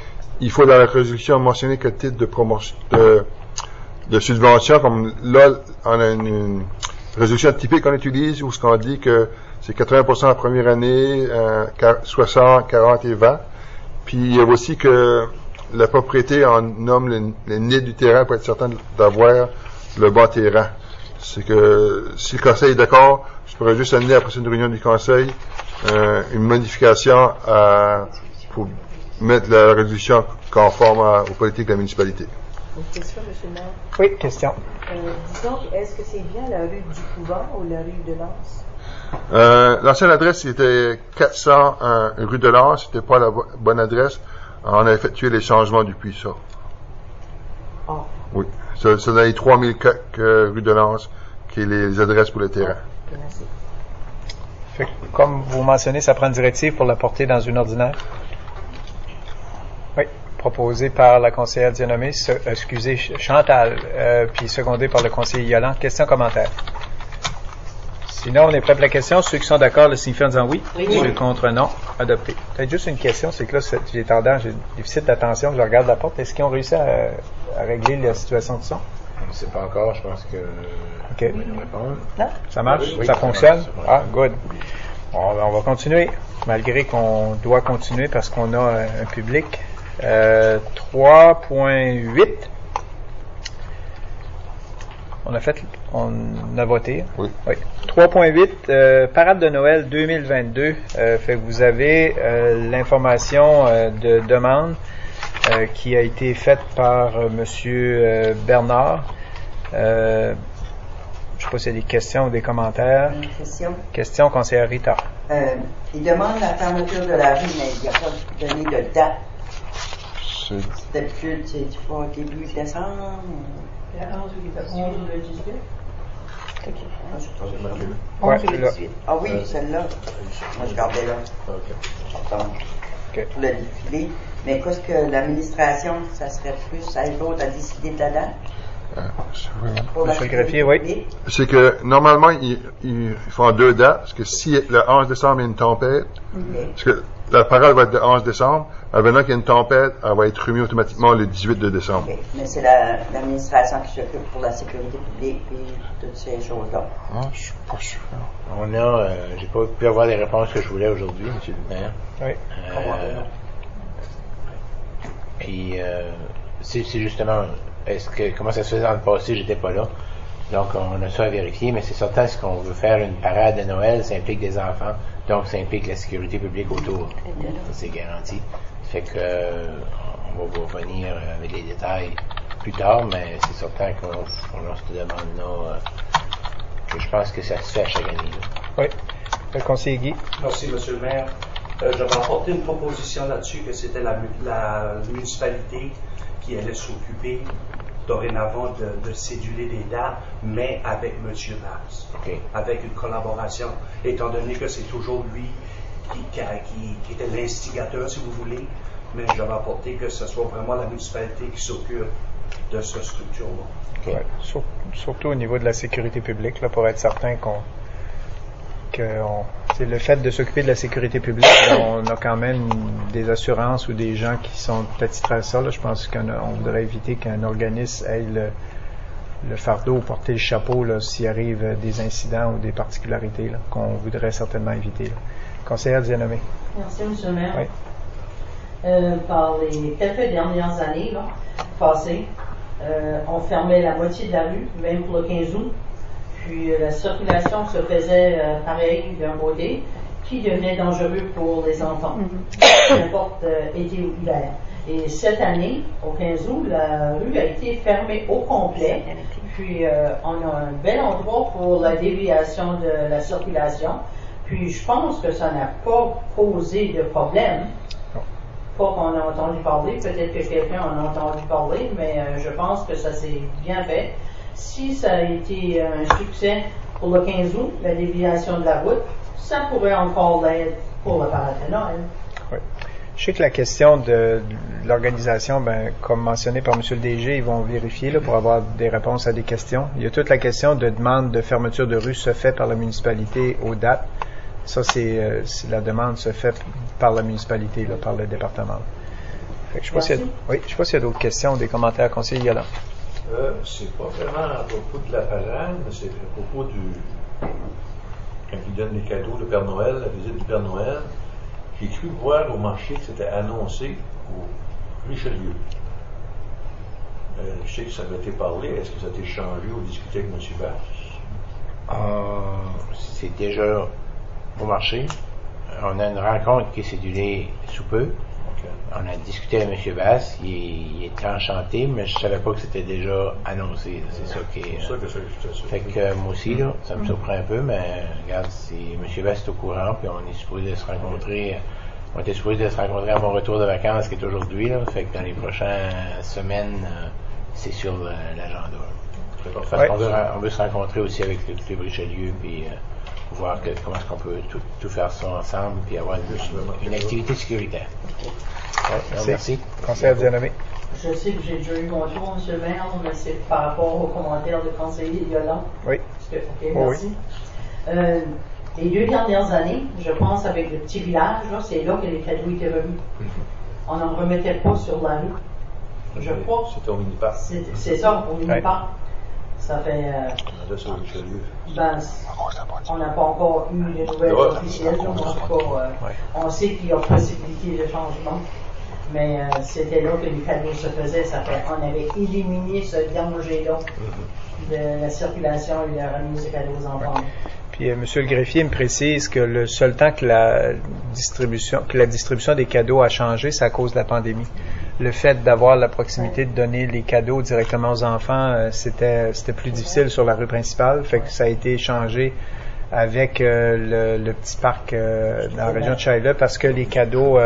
il faut dans la résolution mentionner quel titre de promotion de subvention, comme là, on a une résolution typique qu'on utilise où ce qu'on dit que c'est 80% la première année, 60, 40 et 20. Puis il y a aussi que la propriété en nomme les nids du terrain pour être certain d'avoir le bon terrain. C'est que si le conseil est d'accord, je pourrais juste amener après une réunion du conseil une modification pour mettre la résolution conforme aux politiques de la municipalité. Une question, M. le maire? Oui, question. Disons, est-ce que c'est bien la rue du Couvent ou la rue de Lens? L'ancienne adresse, c'était 400 rue de Lens, c'était pas la bonne adresse. On a effectué les changements depuis ça. Oh. Oui. C'est dans les 3000 rue de Lens qui est les adresses pour les terrains. Okay, merci. Fait que, comme vous mentionnez, ça prend une directive pour la porter dans une ordinaire. Oui, proposé par la conseillère Dienomé, Chantal, puis secondé par le conseiller Yolande. Questions, commentaires? Sinon, on est prêt pour la question. Ceux qui sont d'accord le signifient en disant oui. Ceux contre non. Adopté. Peut-être juste une question, c'est que là, j'ai déficit d'attention, je regarde la porte. Est-ce qu'ils ont réussi à régler la situation de son? On ne sait pas encore, je pense que... OK. On va nous répondre. Non? Ça marche? Oui, ça fonctionne? marche. Ah, good. On va continuer, malgré qu'on doit continuer parce qu'on a un public. 3.8. On a voté. Oui. 3.8, parade de Noël 2022. Fait que vous avez l'information de demande qui a été faite par Monsieur Bernard. Je sais pas s'il y a des questions ou des commentaires. Question, conseillère Rita. Il demande la fermeture de la rue, mais il n'y a pas donné de date. D'habitude, c'est pas début décembre. Le 11 ou le 18? Ouais, là. Ah oui, celle-là. Moi, je gardais là. J'entends. Pour le défilé. Mais qu'est-ce que l'administration, ça serait plus à eux autres à décider de la date? Monsieur le greffier, oui. C'est que normalement, ils font 2 dates, parce que si le 11 décembre il y a une tempête, parce que la parade va être le 11 décembre, maintenant qu'il y a une tempête, elle va être remise automatiquement le 18 de décembre. Okay. Mais c'est l'administration qui s'occupe pour la sécurité publique et toutes ces choses-là. Ah, je suis pas sûr. J'ai pas pu avoir les réponses que je voulais aujourd'hui, M. le maire. Oui. Puis, c'est justement, comment ça se faisait dans le passé, j'étais pas là. Donc, on a ça à vérifier, mais c'est certain, si on veut faire une parade de Noël, ça implique des enfants, donc ça implique la sécurité publique autour. Ça, c'est garanti. Fait que, on va vous revenir avec les détails plus tard, mais c'est certain qu'on lance cette demande-là, que je pense que ça se fait à chaque année. Là. Oui. Le conseiller Guy. Merci, M. le maire. J'avais apporté une proposition là-dessus que c'était la municipalité qui allait s'occuper dorénavant de céduler des dates, mais avec M. Bass, avec une collaboration, étant donné que c'est toujours lui qui était l'instigateur, si vous voulez, mais j'avais apporté que ce soit vraiment la municipalité qui s'occupe de cette structure-là. Ouais. Surtout au niveau de la sécurité publique, là, pour être certain c'est le fait de s'occuper de la sécurité publique, là, on a quand même des assurances ou des gens qui sont attitrés à ça. Là, je pense qu'on voudrait éviter qu'un organisme ait le fardeau ou porter le chapeau s'il arrive des incidents ou des particularités là, qu'on voudrait certainement éviter. Là. Conseillère Dienomé. Merci, M. le maire. Oui. Par les quelques dernières années passées, on fermait la moitié de la rue, même pour le 15 août. Puis la circulation se faisait pareil d'un côté, qui devenait dangereux pour les enfants, n'importe été ou hiver. Et cette année, au 15 août, la rue a été fermée au complet. Puis on a un bel endroit pour la déviation de la circulation. Puis je pense que ça n'a pas posé de problème. Pas qu'on a entendu parler, peut-être que quelqu'un en a entendu parler, mais je pense que ça s'est bien fait. Si ça a été un succès pour le 15 août, la déviation de la route, ça pourrait encore l'être pour la parade de Noël. Oui. Je sais que la question de l'organisation, comme mentionné par M. le DG, ils vont vérifier pour avoir des réponses à des questions. Il y a toute la question de demande de fermeture de rue se fait par la municipalité aux dates. Ça, c'est la demande se fait par la municipalité, par le département. Fait que je ne sais pas s'il y a d'autres questions ou des commentaires. Conseiller Yolande. C'est pas vraiment à propos de la parade, mais c'est à propos quand il donne les cadeaux de Père Noël, la visite du Père Noël. J'ai cru voir au marché que c'était annoncé au Richelieu. Je sais que ça avait été parlé. Est-ce que ça a été changé ou discuté avec M. Bass? C'est déjà au marché. On a une rencontre qui est cédulée sous peu. On a discuté avec M. Bass, il était enchanté, mais je savais pas que c'était déjà annoncé. C'est ça qui est. Fait que moi aussi, ça me surprend un peu, mais regarde, si M. Bass est au courant, puis on est supposé de se rencontrer. On était supposé de se rencontrer à mon retour de vacances, qui est aujourd'hui, fait que dans les prochaines semaines, c'est sur l'agenda. Parce qu'on veut se rencontrer aussi avec le Club Richelieu, puis voir comment est-ce qu'on peut tout faire ça ensemble, puis avoir une activité sécuritaire. Merci. Conseiller Dianomé. Je sais que j'ai déjà eu mon tour, M. Maire, mais c'est par rapport aux commentaires de conseiller Yolande. Oui. OK, merci. Les 2 dernières années, je pense avec le petit village, c'est là que les cadeaux étaient remis. On n'en remettait pas sur la rue. Je crois. C'était au mini-parc. C'est ça, au mini-parc. Ça fait. On n'a pas encore eu de nouvelles officielles. On sait qu'il y a possibilité de changement. Mais c'était là que les cadeaux se faisaient. On avait éliminé ce danger-là de la circulation et de la remise de cadeaux aux enfants. Puis M. le greffier me précise que le seul temps que la distribution des cadeaux a changé, c'est à cause de la pandémie. Le fait d'avoir la proximité de donner les cadeaux directement aux enfants, c'était plus difficile sur la rue principale, fait que ça a été changé avec le petit parc dans la région de Shayla, parce que les cadeaux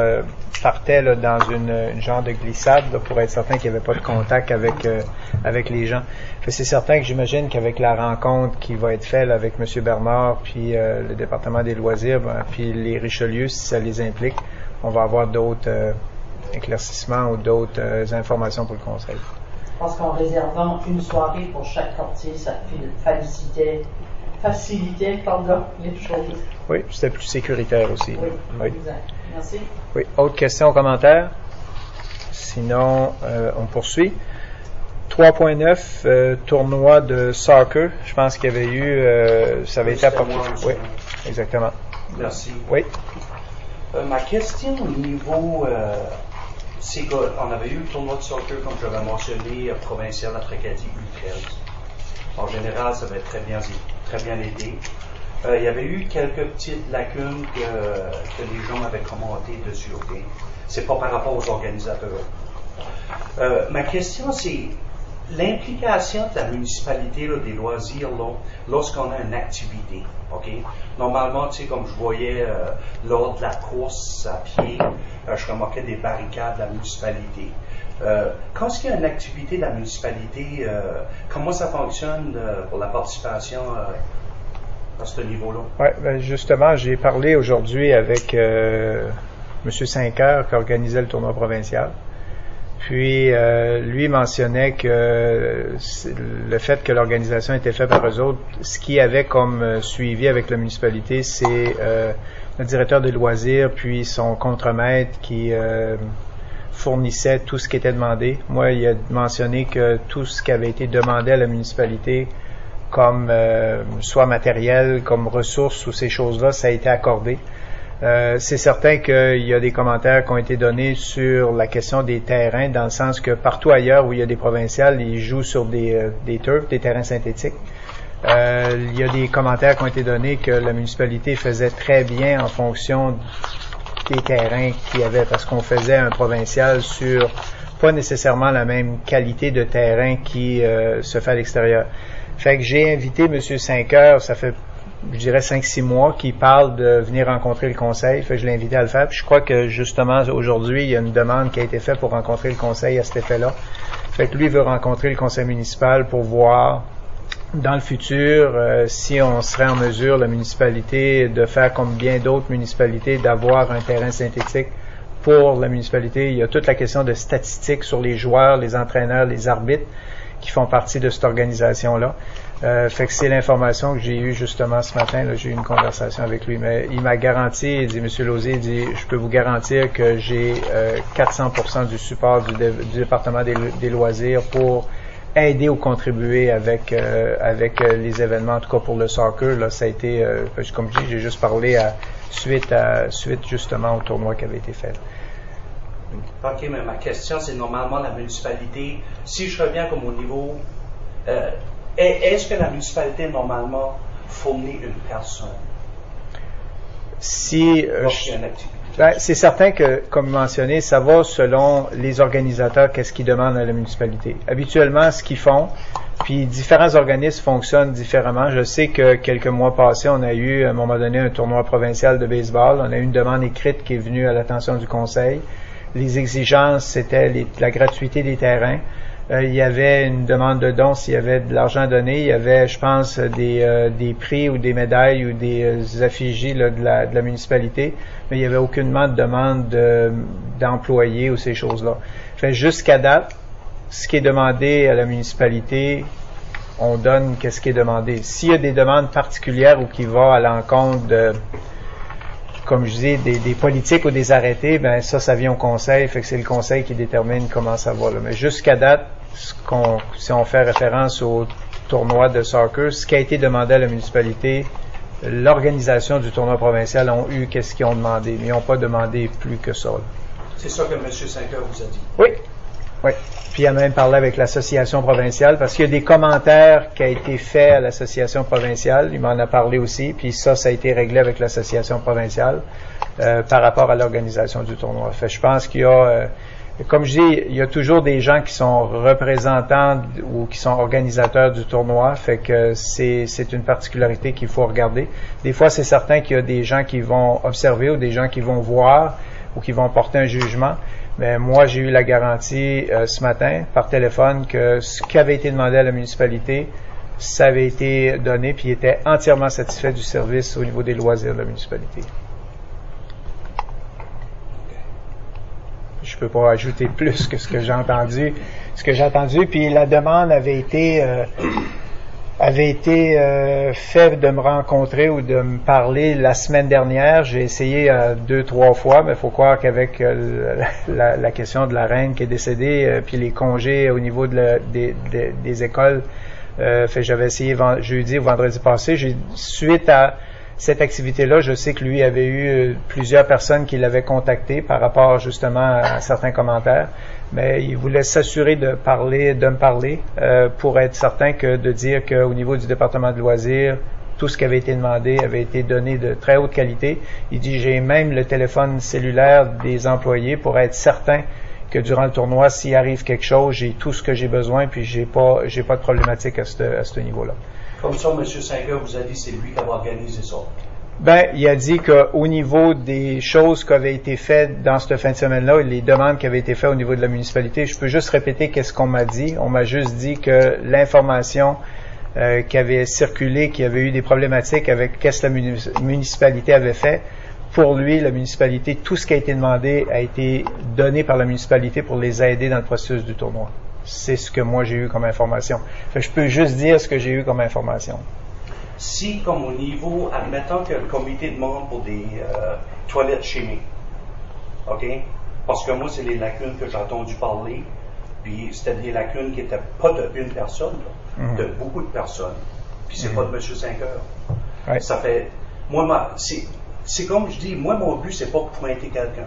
partaient là, dans une genre de glissade là, pour être certain qu'il n'y avait pas de contact avec les gens. Fait, c'est certain que j'imagine qu'avec la rencontre qui va être faite là, avec M. Bernard, puis le département des loisirs, puis les Richelieu, si ça les implique, on va avoir d'autres éclaircissements ou d'autres informations pour le conseil. Je pense qu'en réservant une soirée pour chaque quartier, ça facilitait les choses. Oui, c'était plus sécuritaire aussi. Oui, exact. Merci. Oui, autre question, commentaire? Sinon, on poursuit. 3.9, tournoi de soccer. Je pense qu'il y avait eu, ça avait été apporté. Oui, exactement. Merci. Oui. Ma question au niveau, c'est qu'on avait eu le tournoi de soccer, comme j'avais mentionné, provincial à Tracadie U13. En général, ça avait très bien été. Il y avait eu quelques petites lacunes que les gens avaient commentées dessus. Okay? C'est pas par rapport aux organisateurs. Ma question, c'est l'implication de la municipalité là, des loisirs là, lorsqu'on a une activité. Okay? Normalement, tu sais, comme je voyais lors de la course à pied, je remarquais des barricades de la municipalité. Quand il y a une activité de la municipalité, comment ça fonctionne pour la participation à ce niveau-là? Oui, ben justement, j'ai parlé aujourd'hui avec M. Cinqueur qui organisait le tournoi provincial. Puis, lui mentionnait que le fait que l'organisation était faite par eux autres, ce qu'il y avait comme suivi avec la municipalité, c'est le directeur des loisirs, puis son contremaître qui fournissait tout ce qui était demandé. Moi, il a mentionné que tout ce qui avait été demandé à la municipalité, comme soit matériel, comme ressources ou ces choses-là, ça a été accordé. C'est certain qu'il y a des commentaires qui ont été donnés sur la question des terrains, dans le sens que partout ailleurs où il y a des provinciales, ils jouent sur des turfs, des terrains synthétiques. Il y a des commentaires qui ont été donnés que la municipalité faisait très bien en fonction des terrains qu'il y avait, parce qu'on faisait un provincial sur pas nécessairement la même qualité de terrain qui se fait à l'extérieur. Fait que j'ai invité M. Cinqueur, ça fait je dirais 5-6 mois, qui parle de venir rencontrer le conseil. Fait que je l'ai invité à le faire. Puis je crois que justement aujourd'hui, il y a une demande qui a été faite pour rencontrer le conseil à cet effet-là. Fait que lui veut rencontrer le conseil municipal pour voir dans le futur si on serait en mesure, la municipalité, de faire comme bien d'autres municipalités, d'avoir un terrain synthétique pour la municipalité. Il y a toute la question de statistiques sur les joueurs, les entraîneurs, les arbitres qui font partie de cette organisation-là. Fait que c'est l'information que j'ai eue justement ce matin. Là, j'ai eu une conversation avec lui, mais il m'a garanti, il dit, M. Lausier, il dit, je peux vous garantir que j'ai 400% du support du département des loisirs pour aider ou contribuer avec les événements, en tout cas pour le soccer. Là, ça a été, comme je dis, j'ai juste parlé suite justement au tournoi qui avait été fait. OK, mais ma question, c'est normalement la municipalité, si je reviens comme au niveau, est-ce que la municipalité, normalement, fournit une personne? Lorsqu'il y a une activité. C'est certain que, comme mentionné, ça va selon les organisateurs, qu'est-ce qu'ils demandent à la municipalité. Habituellement, ce qu'ils font, puis différents organismes fonctionnent différemment. Je sais que quelques mois passés, on a eu, à un moment donné, un tournoi provincial de baseball. On a eu une demande écrite qui est venue à l'attention du conseil. Les exigences, c'était la gratuité des terrains. il y avait une demande de dons, s'il y avait de l'argent donné, il y avait, je pense, des prix ou des médailles ou des effigies là, de la municipalité, mais il n'y avait aucunement de demande d'employés ou ces choses-là. Fait jusqu'à date, ce qui est demandé à la municipalité, on donne qu'est-ce qui est demandé. S'il y a des demandes particulières ou qui vont à l'encontre de, comme je dis, des politiques ou des arrêtés, ben ça vient au conseil, fait que c'est le conseil qui détermine comment ça va. Là. Mais jusqu'à date, si on fait référence au tournoi de soccer, ce qui a été demandé à la municipalité, l'organisation du tournoi provincial ont eu qu'est-ce qu'ils ont demandé, mais ils n'ont pas demandé plus que ça. Là. C'est ça que M. Cinqueur vous a dit? Oui. Oui. Puis il a même parlé avec l'association provinciale parce qu'il y a des commentaires qui ont été faits à l'association provinciale. Il m'en a parlé aussi. Puis ça a été réglé avec l'association provinciale par rapport à l'organisation du tournoi. Fait, je pense qu'il y a, comme je dis, il y a toujours des gens qui sont représentants ou qui sont organisateurs du tournoi. Fait que c'est une particularité qu'il faut regarder. Des fois, c'est certain qu'il y a des gens qui vont observer ou des gens qui vont voir ou qui vont porter un jugement. Mais moi, j'ai eu la garantie ce matin par téléphone que ce qui avait été demandé à la municipalité, ça avait été donné, puis il était entièrement satisfait du service au niveau des loisirs de la municipalité. Je peux pas ajouter plus que ce que j'ai entendu. Puis la demande avait été fait de me rencontrer ou de me parler la semaine dernière. J'ai essayé 2-3 fois, mais il faut croire qu'avec la question de la reine qui est décédée, puis les congés au niveau des écoles, j'avais essayé jeudi ou vendredi passé. Suite à cette activité-là, je sais que lui avait eu plusieurs personnes qui l'avaient contacté par rapport justement à certains commentaires. Mais il voulait s'assurer de me parler pour être certain de dire qu'au niveau du département de loisirs, tout ce qui avait été demandé avait été donné de très haute qualité. Il dit, j'ai même le téléphone cellulaire des employés pour être certain que durant le tournoi, s'il arrive quelque chose, j'ai tout ce que j'ai besoin, puis j'ai pas de problématique à ce niveau-là. Comme ça, M. Cinqueur vous a dit c'est lui qui a organisé ça. Ben, il a dit qu'au niveau des choses qui avaient été faites dans cette fin de semaine-là, les demandes qui avaient été faites au niveau de la municipalité, je peux juste répéter qu'est-ce qu'on m'a dit. On m'a juste dit que l'information qui avait circulé, qui avait eu des problématiques avec qu'est-ce que la municipalité avait fait, pour lui, la municipalité, tout ce qui a été demandé a été donné par la municipalité pour les aider dans le processus du tournoi. C'est ce que moi j'ai eu comme information. Fait que je peux juste dire ce que j'ai eu comme information. Si, comme au niveau, admettons que le comité demande pour des toilettes chimiques, OK? Parce que moi, c'est les lacunes que j'ai entendu parler, puis c'était des lacunes qui n'étaient pas d'une personne, là, de beaucoup de personnes. Puis c'est pas de M. Cinqueur. Ouais. Ça fait... Moi, c'est comme je dis, moi, mon but, c'est pas pointer quelqu'un.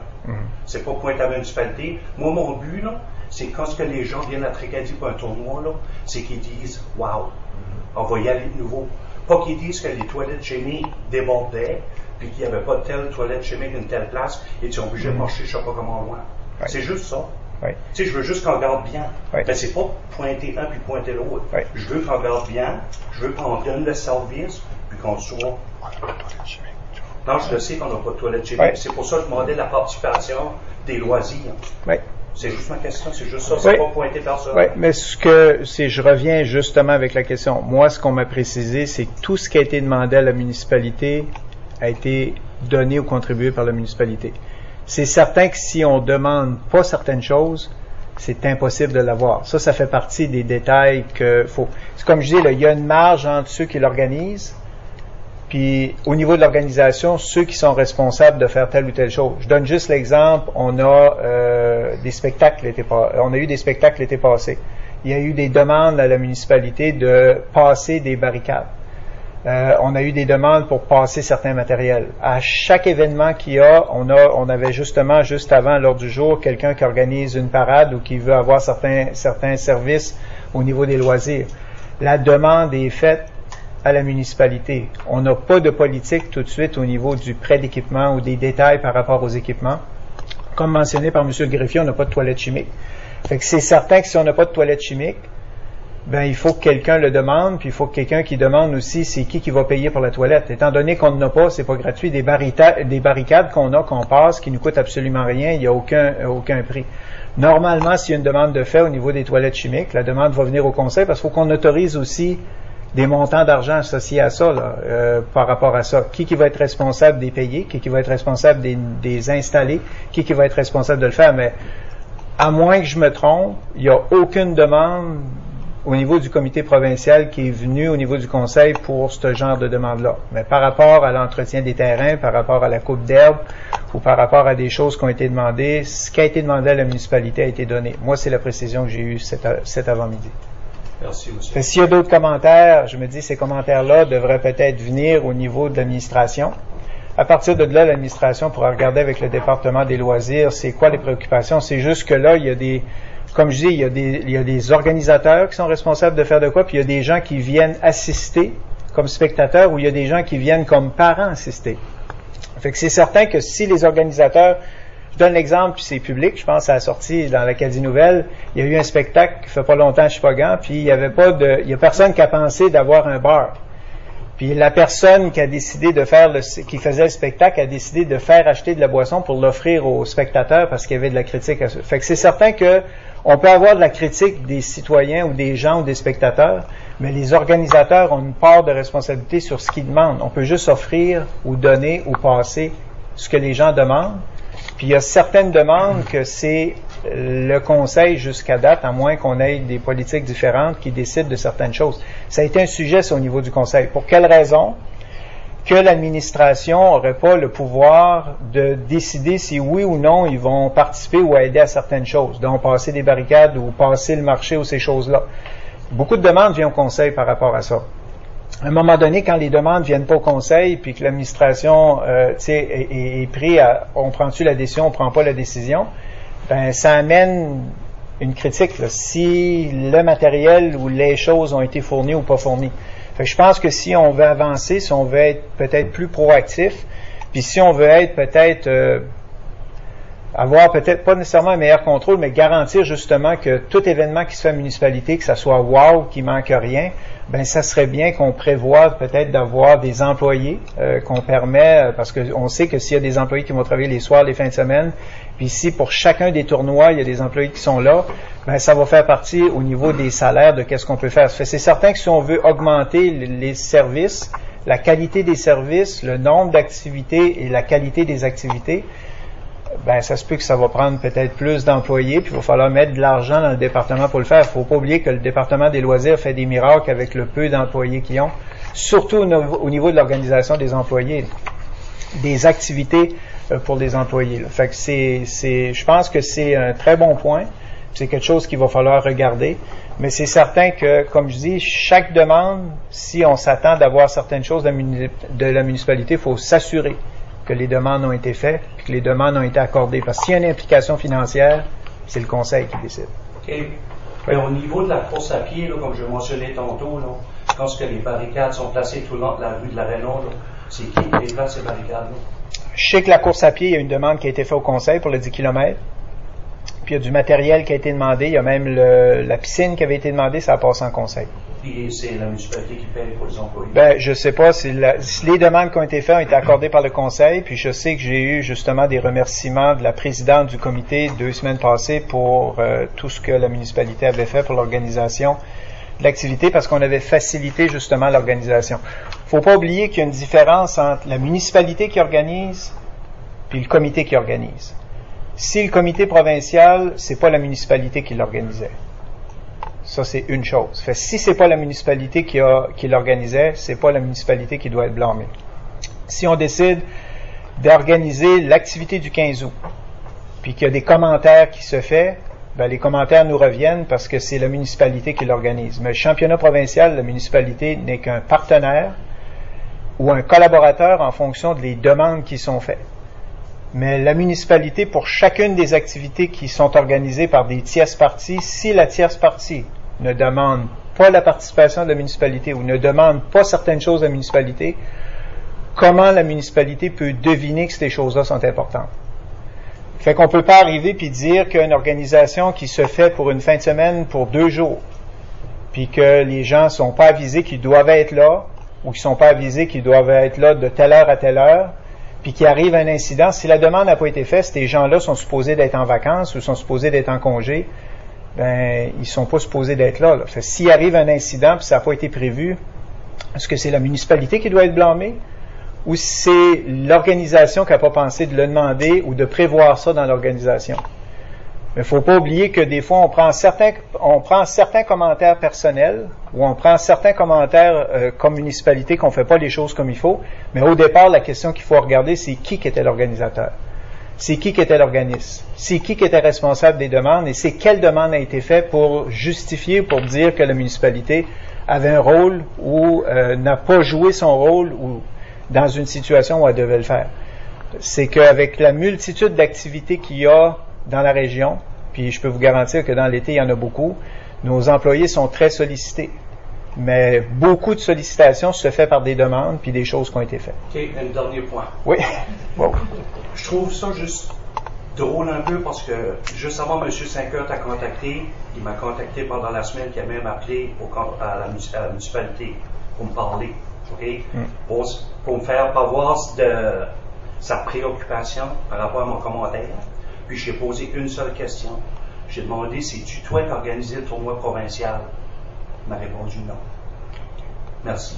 C'est pas pointer la municipalité. Moi, mon but, là, c'est quand ce que les gens viennent à Tracadie pour un tournoi, là, c'est qu'ils disent « Wow, on va y aller de nouveau ». Pas qu'ils disent que les toilettes chimiques débordaient, puis qu'il n'y avait pas de telle toilette chimique d'une telle place, et qu'ils sont obligés de marcher je ne sais pas comment loin. Ouais. C'est juste ça. Ouais. Tu sais, je veux juste qu'on regarde bien. Ouais. Ben, c'est pas pointer un puis pointer l'autre. Ouais. Je veux qu'on regarde bien, je veux qu'on donne le service, puis qu'on soit... Non, je le sais qu'on n'a pas de toilette chimique. Ouais. C'est pour ça que je demandais la participation des loisirs. Ouais. C'est juste ma question, c'est juste ça, c'est pas pointer personne. Oui, mais je reviens justement avec la question. Moi, ce qu'on m'a précisé, c'est que tout ce qui a été demandé à la municipalité a été donné ou contribué par la municipalité. C'est certain que si on demande pas certaines choses, c'est impossible de l'avoir. Ça fait partie des détails que faut. C'est comme je dis, là, il y a une marge entre ceux qui l'organisent, puis au niveau de l'organisation, ceux qui sont responsables de faire telle ou telle chose. Je donne juste l'exemple, on a eu des spectacles l'été passé. Il y a eu des demandes à la municipalité de passer des barricades. On a eu des demandes pour passer certains matériels. À chaque événement qu'il y a, on avait justement, juste avant l'heure du jour, quelqu'un qui organise une parade ou qui veut avoir certains services au niveau des loisirs. La demande est faite à la municipalité. On n'a pas de politique tout de suite au niveau du prêt d'équipement ou des détails par rapport aux équipements. Comme mentionné par M. Greffier, on n'a pas de toilette chimique. Fait que c'est certain que si on n'a pas de toilette chimique, ben il faut que quelqu'un le demande, puis il faut que quelqu'un qui demande aussi c'est qui va payer pour la toilette. Étant donné qu'on n'en a pas, c'est pas gratuit. Des barricades qu'on passe, qui nous coûtent absolument rien, il n'y a aucun prix. Normalement, s'il y a une demande de fait au niveau des toilettes chimiques, la demande va venir au conseil parce qu'il faut qu'on autorise aussi des montants d'argent associés à ça, là, par rapport à ça. Qui va être responsable des payer, qui va être responsable des installer, qui va être responsable de le faire. Mais à moins que je me trompe, il n'y a aucune demande au niveau du comité provincial qui est venu au niveau du conseil pour ce genre de demande-là. Mais par rapport à l'entretien des terrains, par rapport à la coupe d'herbe ou par rapport à des choses qui ont été demandées, ce qui a été demandé à la municipalité a été donné. Moi, c'est la précision que j'ai eue cet avant-midi. Merci, monsieur. S'il y a d'autres commentaires, je me dis ces commentaires-là devraient peut-être venir au niveau de l'administration. À partir de là, l'administration pourra regarder avec le département des loisirs c'est quoi les préoccupations. C'est juste que là, il y a des, comme je dis, il y a des organisateurs qui sont responsables de faire de quoi, puis il y a des gens qui viennent assister comme spectateurs ou il y a des gens qui viennent comme parents assister. Fait que c'est certain que si les organisateurs, je donne l'exemple, puis c'est public, je pense à la sortie dans l'Acadie Nouvelle, il y a eu un spectacle qui fait pas longtemps à Sheboygan, puis il y a personne qui a pensé d'avoir un bar. Puis la personne qui a décidé de faire qui faisait le spectacle a décidé de faire acheter de la boisson pour l'offrir aux spectateurs parce qu'il y avait de la critique à ça. Fait que c'est certain que on peut avoir de la critique des citoyens ou des gens ou des spectateurs, mais les organisateurs ont une part de responsabilité sur ce qu'ils demandent. On peut juste offrir ou donner ou passer ce que les gens demandent. Puis il y a certaines demandes que c'est le conseil jusqu'à date, à moins qu'on ait des politiques différentes qui décident de certaines choses. Ça a été un sujet, ça, au niveau du conseil. Pour quelle raison? Que l'administration n'aurait pas le pouvoir de décider si oui ou non ils vont participer ou aider à certaines choses, donc passer des barricades ou passer le marché ou ces choses-là. Beaucoup de demandes viennent au conseil par rapport à ça. À un moment donné, quand les demandes viennent pas au conseil, puis que l'administration est pris à on prend-tu la décision, on prend pas la décision, ben ça amène une critique là, si le matériel ou les choses ont été fournies ou pas fournies. Fait que je pense que si on veut avancer, si on veut être peut-être plus proactif, puis si on veut être peut-être avoir peut-être pas nécessairement un meilleur contrôle, mais garantir justement que tout événement qui se fait à la municipalité, que ça soit wow, qu'il manque rien, ben ça serait bien qu'on prévoie peut-être d'avoir des employés qu'on permet, parce qu'on sait que s'il y a des employés qui vont travailler les soirs, les fins de semaine, puis si pour chacun des tournois, il y a des employés qui sont là, ben ça va faire partie au niveau des salaires de qu'est-ce qu'on peut faire. C'est certain que si on veut augmenter les services, la qualité des services, le nombre d'activités et la qualité des activités, ben ça se peut que ça va prendre peut-être plus d'employés, puis il va falloir mettre de l'argent dans le département pour le faire. Il ne faut pas oublier que le département des loisirs fait des miracles avec le peu d'employés qu'ils ont, surtout au niveau de l'organisation des employés, des activités pour les employés. Là. Fait que je pense que c'est un très bon point, c'est quelque chose qu'il va falloir regarder, mais c'est certain que, comme je dis, chaque demande, si on s'attend d'avoir certaines choses de la municipalité, il faut s'assurer que les demandes ont été faites et que les demandes ont été accordées. Parce que s'il y a une implication financière, c'est le conseil qui décide. OK. Mais au niveau de la course à pied, là, comme je mentionnais tantôt, là, quand les barricades sont placées tout le long de la rue de la Renault, c'est qui les place ces barricades-là? Je sais que la course à pied, il y a une demande qui a été faite au conseil pour le 10 km. Puis il y a du matériel qui a été demandé. Il y a même la piscine qui avait été demandée, ça a passé en conseil. Et c'est la municipalité qui paye pour les employés? Ben, je sais pas. Si les demandes qui ont été faites ont été accordées par le conseil, puis je sais que j'ai eu justement des remerciements de la présidente du comité 2 semaines passées pour tout ce que la municipalité avait fait pour l'organisation de l'activité, parce qu'on avait facilité justement l'organisation. Faut pas oublier qu'il y a une différence entre la municipalité qui organise puis le comité qui organise. Si le comité provincial, c'est pas la municipalité qui l'organisait. Ça, c'est une chose. Fait, si c'est pas la municipalité qui l'organisait, c'est pas la municipalité qui doit être blâmée. Si on décide d'organiser l'activité du 15 août, puis qu'il y a des commentaires qui se font, ben, les commentaires nous reviennent parce que c'est la municipalité qui l'organise. Mais le championnat provincial, la municipalité n'est qu'un partenaire ou un collaborateur en fonction des demandes qui sont faites. Mais la municipalité, pour chacune des activités qui sont organisées par des tierces parties, si la tierce partie ne demande pas la participation de la municipalité ou ne demande pas certaines choses à la municipalité, comment la municipalité peut deviner que ces choses-là sont importantes? Fait qu'on peut pas arriver puis dire qu'une organisation qui se fait pour une fin de semaine, pour 2 jours, puis que les gens sont pas avisés qu'ils doivent être là, ou qu'ils sont pas avisés qu'ils doivent être là de telle heure à telle heure, puis qu'il arrive un incident, si la demande n'a pas été faite, ces gens-là sont supposés d'être en vacances ou sont supposés d'être en congé, ben ils sont pas supposés d'être là. Fait, s'il arrive un incident puis ça n'a pas été prévu, est-ce que c'est la municipalité qui doit être blâmée ou c'est l'organisation qui n'a pas pensé de le demander ou de prévoir ça dans l'organisation? Mais il ne faut pas oublier que des fois, on prend certains commentaires personnels ou on prend certains commentaires comme municipalité qu'on ne fait pas les choses comme il faut, mais au départ, la question qu'il faut regarder, c'est qui était l'organisateur. C'est qui était l'organisme. C'est qui était responsable des demandes et c'est quelle demande a été faite pour justifier, pour dire que la municipalité avait un rôle ou n'a pas joué son rôle ou dans une situation où elle devait le faire. C'est qu'avec la multitude d'activités qu'il y a dans la région, puis je peux vous garantir que dans l'été, il y en a beaucoup, nos employés sont très sollicités. Mais beaucoup de sollicitations se fait par des demandes puis des choses qui ont été faites. OK, un dernier point. Oui. Wow. Je trouve ça juste drôle un peu parce que juste avant, M. Cinqueur t'a contacté. Il m'a contacté pendant la semaine, qui a même appelé à la municipalité pour me parler. OK? Pour me faire voir de sa préoccupation par rapport à mon commentaire. Puis j'ai posé une seule question. J'ai demandé, c'est-tu toi qui organisais le tournoi provincial? Il m'a répondu non. Merci.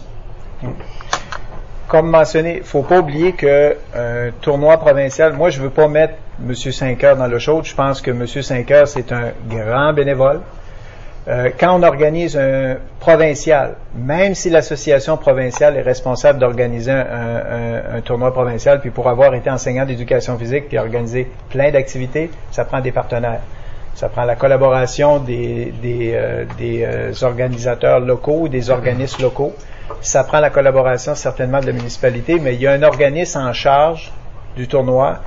Comme mentionné, il ne faut pas oublier qu'un tournoi provincial, moi je ne veux pas mettre M. Cinqueur dans le show. Je pense que M. Cinqueur, c'est un grand bénévole. Quand on organise un provincial, même si l'association provinciale est responsable d'organiser un tournoi provincial, puis pour avoir été enseignant d'éducation physique puis organiser plein d'activités, ça prend des partenaires. Ça prend la collaboration des organisateurs locaux, des organismes locaux. Ça prend la collaboration certainement de la municipalité, mais il y a un organisme en charge du tournoi.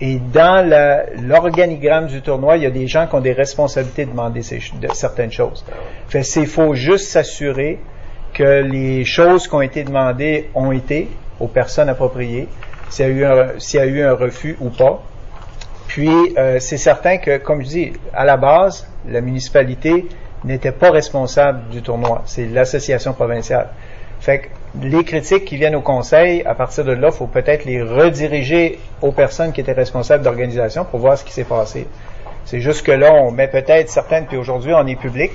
Et dans l'organigramme du tournoi, il y a des gens qui ont des responsabilités de demander certaines choses. Fait il faut juste s'assurer que les choses qui ont été demandées ont été aux personnes appropriées, s'il y a eu un refus ou pas. Puis, c'est certain que, comme je dis, à la base, la municipalité n'était pas responsable du tournoi. C'est l'association provinciale. Fait que les critiques qui viennent au conseil, à partir de là, il faut peut-être les rediriger aux personnes qui étaient responsables d'organisation pour voir ce qui s'est passé. C'est juste que là, on met peut-être certaines, puis aujourd'hui, on est public,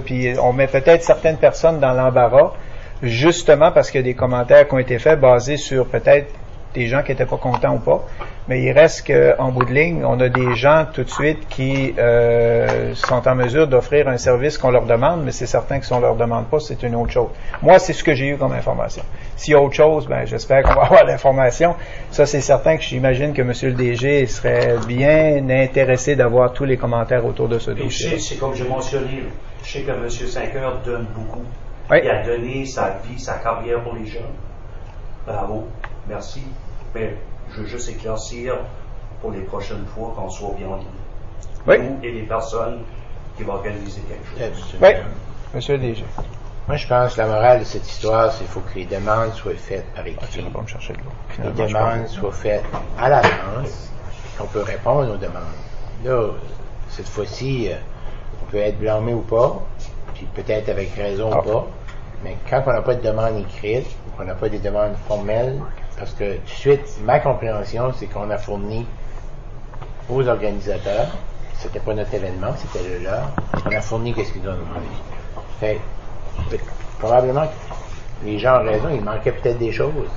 puis on met peut-être certaines personnes dans l'embarras, justement parce qu'il y a des commentaires qui ont été faits basés sur peut-être des gens qui n'étaient pas contents ou pas. Mais il reste qu'en bout de ligne, on a des gens tout de suite qui sont en mesure d'offrir un service qu'on leur demande, mais c'est certain que si on ne leur demande pas, c'est une autre chose. Moi, c'est ce que j'ai eu comme information. S'il y a autre chose, ben j'espère qu'on va avoir l'information. Ça, c'est certain que j'imagine que M. le DG serait bien intéressé d'avoir tous les commentaires autour de ce dossier. C'est comme j'ai mentionné, je sais que M. Cinqueur donne beaucoup. Oui. Il a donné sa vie, sa carrière pour les jeunes. Bravo. Merci. Mais je veux juste éclaircir pour les prochaines fois qu'on soit bien en ligne. Oui. Nous et les personnes qui vont organiser quelque chose. Oui. Monsieur le DG. Moi, je pense que la morale de cette histoire, c'est qu'il faut que les demandes soient faites par écrit. Tu vas pas me chercher de l'eau. Les demandes soient faites à l'avance, qu'on peut répondre aux demandes. Là, cette fois-ci, on peut être blâmé ou pas, puis peut-être avec raison ou pas, mais quand on n'a pas de demande écrite, ou qu'on n'a pas des demandes formelles, parce que tout de suite, ma compréhension, c'est qu'on a fourni aux organisateurs, c'était pas notre événement, c'était le leur, on a fourni qu'est-ce qu'ils ont demandé. Fait, probablement que les gens ont raison, il manquait peut-être des choses,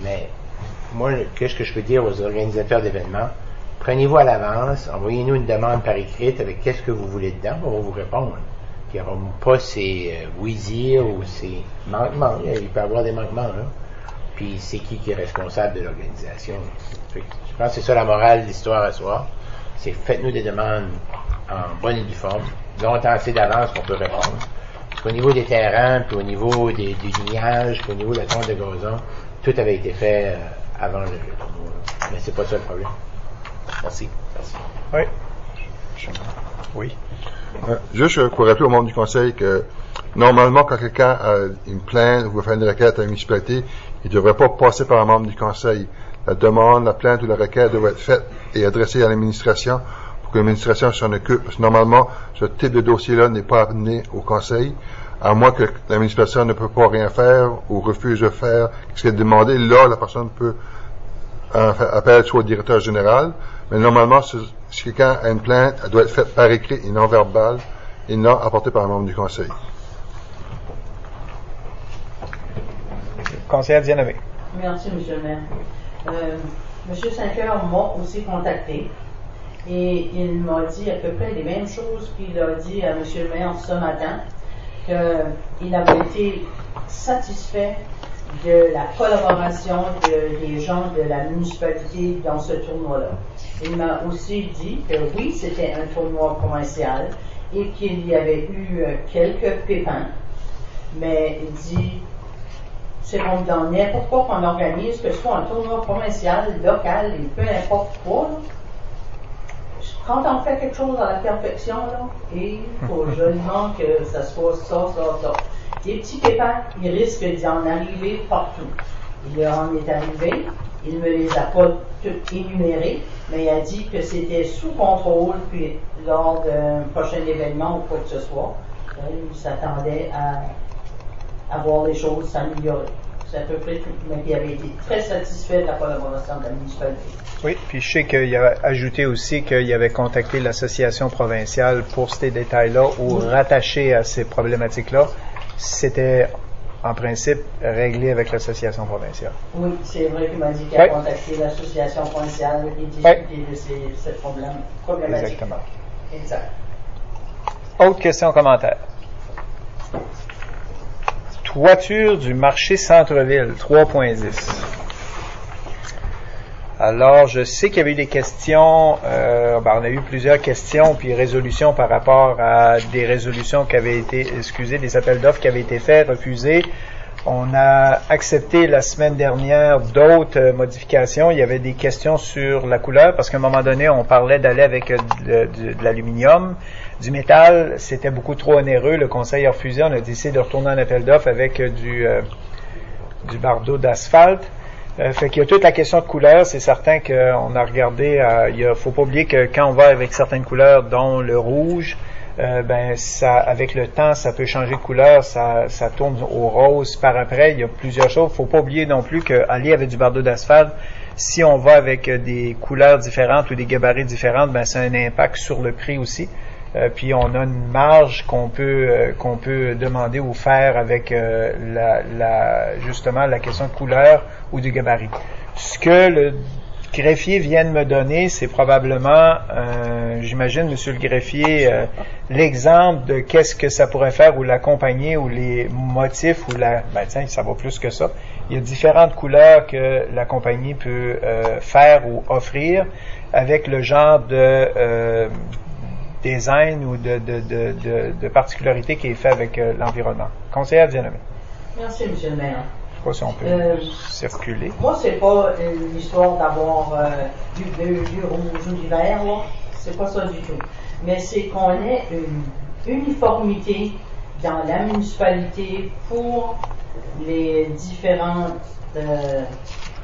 mais moi, qu'est-ce que je peux dire aux organisateurs d'événements? Prenez-vous à l'avance, envoyez-nous une demande par écrite avec qu'est-ce que vous voulez dedans, on va vous répondre. Puis il n'y aura pas ces oui-dire ou ces manquements, il peut y avoir des manquements, là. Puis c'est qui est responsable de l'organisation. Je pense que c'est ça la morale de l'histoire à soir. C'est faites-nous des demandes en bonne et due forme, longtemps assez d'avance qu'on peut répondre. Puis au niveau des terrains, puis au niveau du lignage, puis au niveau de la tonte de gazon, tout avait été fait avant le tournoi. Mais c'est pas ça le problème. Merci. Oui. Oui. Juste pour rappeler au membre du conseil que normalement, quand quelqu'un a une plainte ou veut faire une requête à la municipalité, il ne devrait pas passer par un membre du conseil. La demande, la plainte ou la requête doit être faite et adressée à l'administration pour que l'administration s'en occupe, parce que normalement, ce type de dossier-là n'est pas amené au conseil, à moins que l'administration ne peut pas rien faire ou refuse de faire ce qui est demandé. Là, la personne peut faire appel soit au directeur général, mais normalement, si quelqu'un a une plainte, elle doit être faite par écrit et non verbale, et non apportée par un membre du conseil. Conseillère Bien-Aimé. Merci, M. le maire. M. Saint-Cœur m'a aussi contacté et il m'a dit à peu près les mêmes choses qu'il a dit à M. le maire ce matin, qu'il avait été satisfait de la collaboration des gens de la municipalité dans ce tournoi-là. Il m'a aussi dit que oui, c'était un tournoi provincial et qu'il y avait eu quelques pépins, mais il dit c'est comme dans n'importe quoi qu'on organise, que ce soit un tournoi provincial, local, et peu importe quoi, là, quand on fait quelque chose à la perfection, là, il faut joliment que ça soit ça. Les petits pépins, ils risquent d'y en arriver partout. Il en est arrivé, il ne me les a pas toutes énumérés, mais il a dit que c'était sous contrôle, puis lors d'un prochain événement ou quoi que ce soit, il s'attendait à voir les choses s'améliorer. C'est à peu près tout, mais il avait été très satisfait de la collaboration de la municipalité. Oui, puis je sais qu'il a ajouté aussi qu'il avait contacté l'association provinciale pour ces détails-là ou rattaché à ces problématiques-là. C'était, en principe, réglé avec l'association provinciale. Oui, c'est vrai qu'il m'a dit qu'il a contacté l'association provinciale et discuté de cette problématique. Exactement. Exact. Autre question, commentaire. Toiture du marché centre-ville, 3.10. Alors, je sais qu'il y avait eu des questions, on a eu plusieurs questions puis résolutions par rapport à des résolutions qui avaient été, des appels d'offres qui avaient été faits, refusés. On a accepté la semaine dernière d'autres modifications. Il y avait des questions sur la couleur parce qu'à un moment donné, on parlait d'aller avec de l'aluminium, du métal. C'était beaucoup trop onéreux. Le conseil a refusé. On a décidé de retourner en appel d'offres avec du bardeau d'asphalte. Fait qu'il y a toute la question de couleur. C'est certain qu'on a regardé. Faut pas oublier que quand on va avec certaines couleurs, dont le rouge, avec le temps, ça peut changer de couleur, ça tourne au rose par après. Il y a plusieurs choses. Faut pas oublier non plus qu'aller avec du bardeau d'asphalte, si on va avec des couleurs différentes ou des gabarits différentes, ça a un impact sur le prix aussi. Puis on a une marge qu'on peut demander ou faire avec justement la question de couleur ou du gabarit. Ce que le greffier vient de me donner, c'est probablement, j'imagine, monsieur le greffier, l'exemple de qu'est-ce que ça pourrait faire ou l'accompagner ou les motifs ou ça va plus que ça. Il y a différentes couleurs que la compagnie peut faire ou offrir avec le genre de design ou de particularité qui est fait avec l'environnement. Conseillère Bien-Aimé. Merci, M. le maire. Je ne sais pas si on peut circuler. Moi, c'est pas l'histoire d'avoir du bleu, du rouge ou du vert, là. C'est pas ça du tout. Mais c'est qu'on ait une uniformité dans la municipalité pour les différentes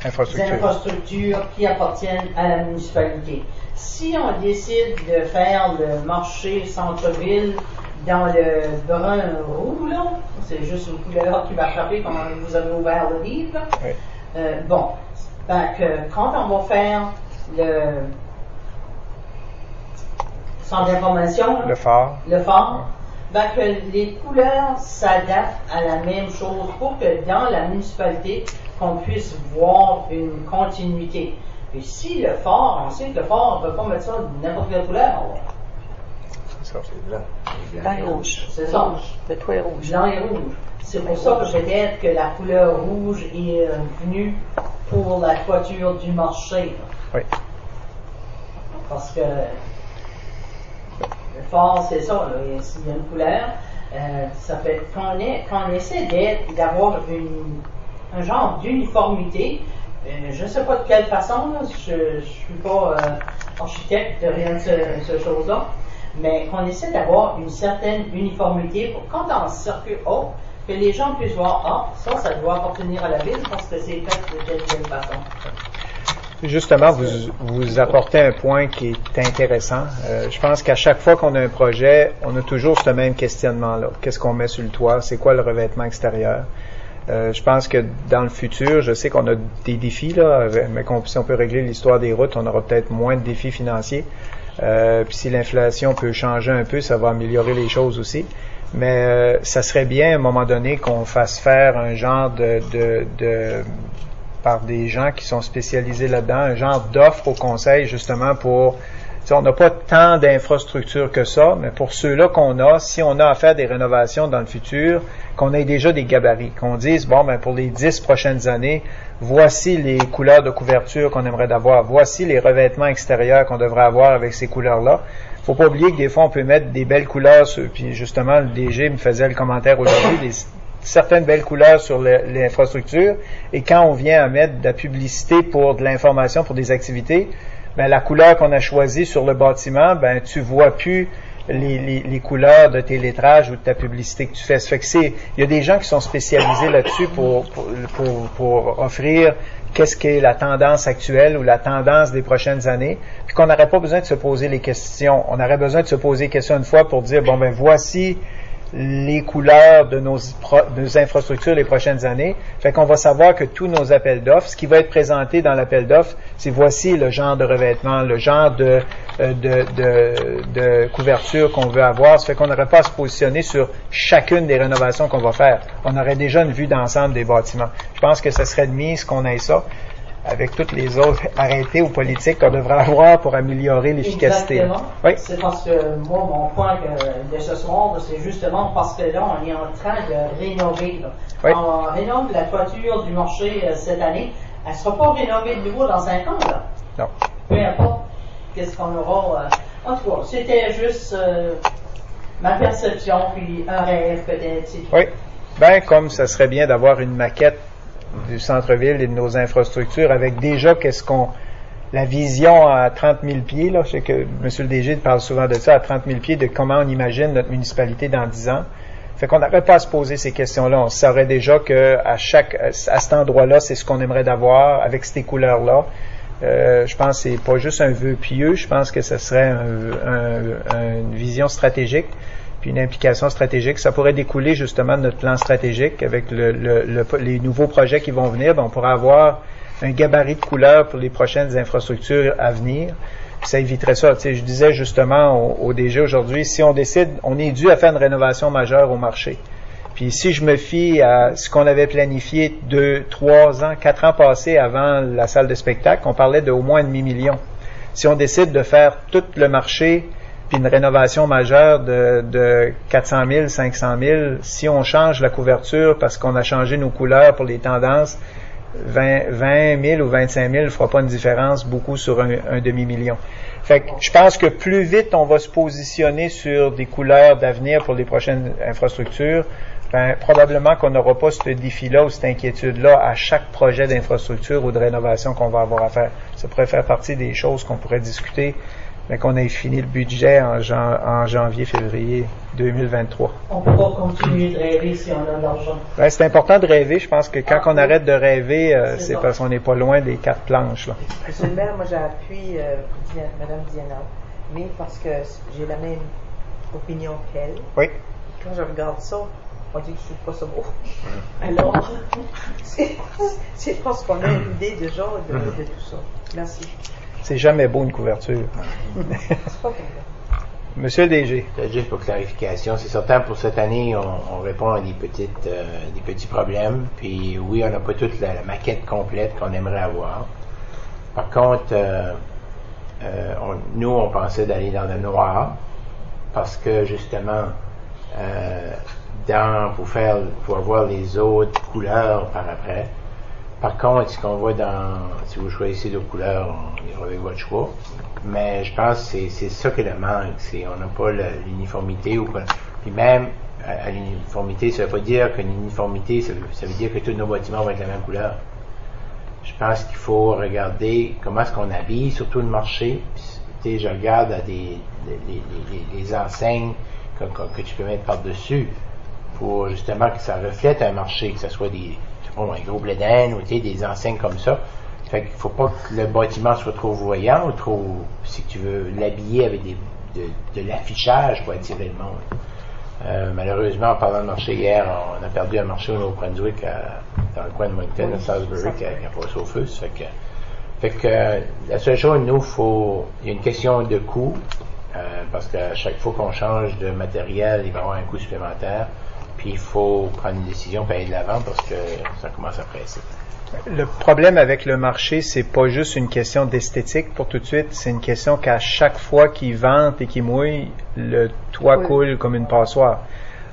infrastructures qui appartiennent à la municipalité. Si on décide de faire le marché centre-ville dans le brun roux, là, c'est juste une couleur qui va frapper quand vous avez ouvert le livre. Oui. Quand on va faire le centre d'information, le phare, que les couleurs s'adaptent à la même chose pour que dans la municipalité, qu'on puisse voir une continuité. Et si le phare, on sait que le phare, on ne peut pas mettre ça de n'importe quelle couleur. C'est ça, c'est blanc. Blanc et rouge. C'est ça. Le toit est rouge. Blanc et rouge. C'est pour ça que peut-être que la couleur rouge est venue pour la toiture du marché. Oui. Parce que le phare, c'est ça. S'il y a une couleur, ça fait qu'on essaie d'avoir un genre d'uniformité. Je ne sais pas de quelle façon, là, je ne suis pas architecte de rien de ce chose-là, mais qu'on essaie d'avoir une certaine uniformité pour quand on circule, que les gens puissent voir, ça doit appartenir à la ville parce que c'est fait de telle façon. Justement, vous apportez un point qui est intéressant. Je pense qu'à chaque fois qu'on a un projet, on a toujours ce même questionnement-là. Qu'est-ce qu'on met sur le toit? C'est quoi le revêtement extérieur? Je pense que dans le futur, je sais qu'on a des défis, là, mais si on peut régler l'histoire des routes, on aura peut-être moins de défis financiers. Puis si l'inflation peut changer un peu, ça va améliorer les choses aussi. Mais ça serait bien à un moment donné qu'on fasse faire un genre par des gens qui sont spécialisés là-dedans, un genre d'offre au conseil justement pour, on n'a pas tant d'infrastructures que ça, mais pour ceux-là qu'on a, si on a à faire des rénovations dans le futur, qu'on ait déjà des gabarits, qu'on dise, bon, ben pour les 10 prochaines années, voici les couleurs de couverture qu'on aimerait avoir, voici les revêtements extérieurs qu'on devrait avoir avec ces couleurs-là. Faut pas oublier que des fois, on peut mettre des belles couleurs, puis justement, le DG me faisait le commentaire aujourd'hui, certaines belles couleurs sur l'infrastructure, et quand on vient à mettre de la publicité pour de l'information, pour des activités, ben la couleur qu'on a choisie sur le bâtiment, ben tu vois plus les couleurs de tes lettrages ou de ta publicité que tu fais. Ça fait que il y a des gens qui sont spécialisés là-dessus pour offrir qu'est-ce qui est la tendance actuelle ou la tendance des prochaines années, puis qu'on n'aurait pas besoin de se poser les questions. On aurait besoin de se poser les questions une fois pour dire, bon ben voici les couleurs de nos infrastructures les prochaines années. Fait qu'on va savoir que tous nos appels d'offres, ce qui va être présenté dans l'appel d'offres, c'est voici le genre de revêtement, le genre de couverture qu'on veut avoir. Ça fait qu'on n'aurait pas à se positionner sur chacune des rénovations qu'on va faire. On aurait déjà une vue d'ensemble des bâtiments. Je pense que ce serait de mise qu'on ait ça, avec toutes les autres arrêtés ou politiques qu'on devrait avoir pour améliorer l'efficacité. Exactement. Oui. C'est parce que moi, mon point de ce soir, c'est justement parce que là, on est en train de rénover. Là. Oui. On rénove la toiture du marché cette année. Elle ne sera pas rénovée de nouveau dans 5 ans. Là. Non. Peu importe qu'est-ce qu'on aura. En tout cas, c'était juste ma perception, puis un rêve peut-être. Oui. Ben, comme ça serait bien d'avoir une maquette du centre-ville et de nos infrastructures avec déjà la vision à 30 000 pieds, là, je sais que M. le DG parle souvent de ça, à 30 000 pieds, de comment on imagine notre municipalité dans 10 ans. Fait qu'on n'aurait pas à se poser ces questions-là. On saurait déjà que à cet endroit-là, c'est ce qu'on aimerait d'avoir avec ces couleurs-là. Je pense que c'est pas juste un vœu pieux, je pense que ce serait une vision stratégique, puis une implication stratégique. Ça pourrait découler justement de notre plan stratégique avec les nouveaux projets qui vont venir. Ben, on pourrait avoir un gabarit de couleurs pour les prochaines infrastructures à venir. Puis ça éviterait ça. Tu sais, je disais justement au DG aujourd'hui, si on décide, on est dû à faire une rénovation majeure au marché. Puis si je me fie à ce qu'on avait planifié 2, 3 ans, 4 ans passés avant la salle de spectacle, on parlait d'au moins 500 000. Si on décide de faire tout le marché puis une rénovation majeure de 400 000, 500 000, si on change la couverture parce qu'on a changé nos couleurs pour les tendances, 20 000 ou 25 000 ne fera pas une différence beaucoup sur un demi-million. Fait que je pense que plus vite on va se positionner sur des couleurs d'avenir pour les prochaines infrastructures, ben, probablement qu'on n'aura pas ce défi-là ou cette inquiétude-là à chaque projet d'infrastructure ou de rénovation qu'on va avoir à faire. Ça pourrait faire partie des choses qu'on pourrait discuter, mais qu'on ait fini le budget en janvier-février 2023. On ne peut pas continuer de rêver si on a de l'argent. Ben, c'est important de rêver. Je pense que quand on arrête de rêver, c'est parce qu'on n'est pas loin des 4 planches. Là. Monsieur le maire, moi j'appuie Mme Diana, mais parce que j'ai la même opinion qu'elle. Oui. Quand je regarde ça, on dit que je ne suis pas ça beau. Alors, c'est parce qu'on a une idée déjà de tout ça. Merci. C'est jamais beau une couverture. C'est pas vrai. Monsieur le DG. Juste pour clarification, c'est certain pour cette année, on répond à des petits problèmes. Puis oui, on n'a pas toute la maquette complète qu'on aimerait avoir. Par contre, nous, on pensait d'aller dans le noir parce que justement, pour avoir les autres couleurs par après. Par contre, ce qu'on voit si vous choisissez d'autres couleurs, on ira avec votre choix. Mais je pense que c'est ça qui est le manque. On n'a pas l'uniformité. Puis même, à l'uniformité, ça ne veut pas dire qu'une uniformité, ça veut dire que tous nos bâtiments vont être la même couleur. Je pense qu'il faut regarder comment est-ce qu'on habille, surtout le marché. Puis, je regarde à les enseignes que tu peux mettre par-dessus pour justement que ça reflète un marché, que ce soit un gros blé d'Inde ou des enseignes comme ça. Fait qu'il faut pas que le bâtiment soit trop voyant ou trop, si tu veux, l'habiller avec de l'affichage pour attirer le monde. Malheureusement, en parlant de marché hier, on a perdu un marché au Nouveau-Brunswick dans le coin de Moncton, à Salisbury, qui a passé au feu. Fait que la seule chose, il y a une question de coût, parce qu'à chaque fois qu'on change de matériel, il va y avoir un coût supplémentaire, puis il faut prendre une décision pour aller de l'avant parce que ça commence à presser. Le problème avec le marché, c'est pas juste une question d'esthétique pour tout de suite, c'est une question qu'à chaque fois qu'il vente et qu'il mouille, le toit coule comme une passoire.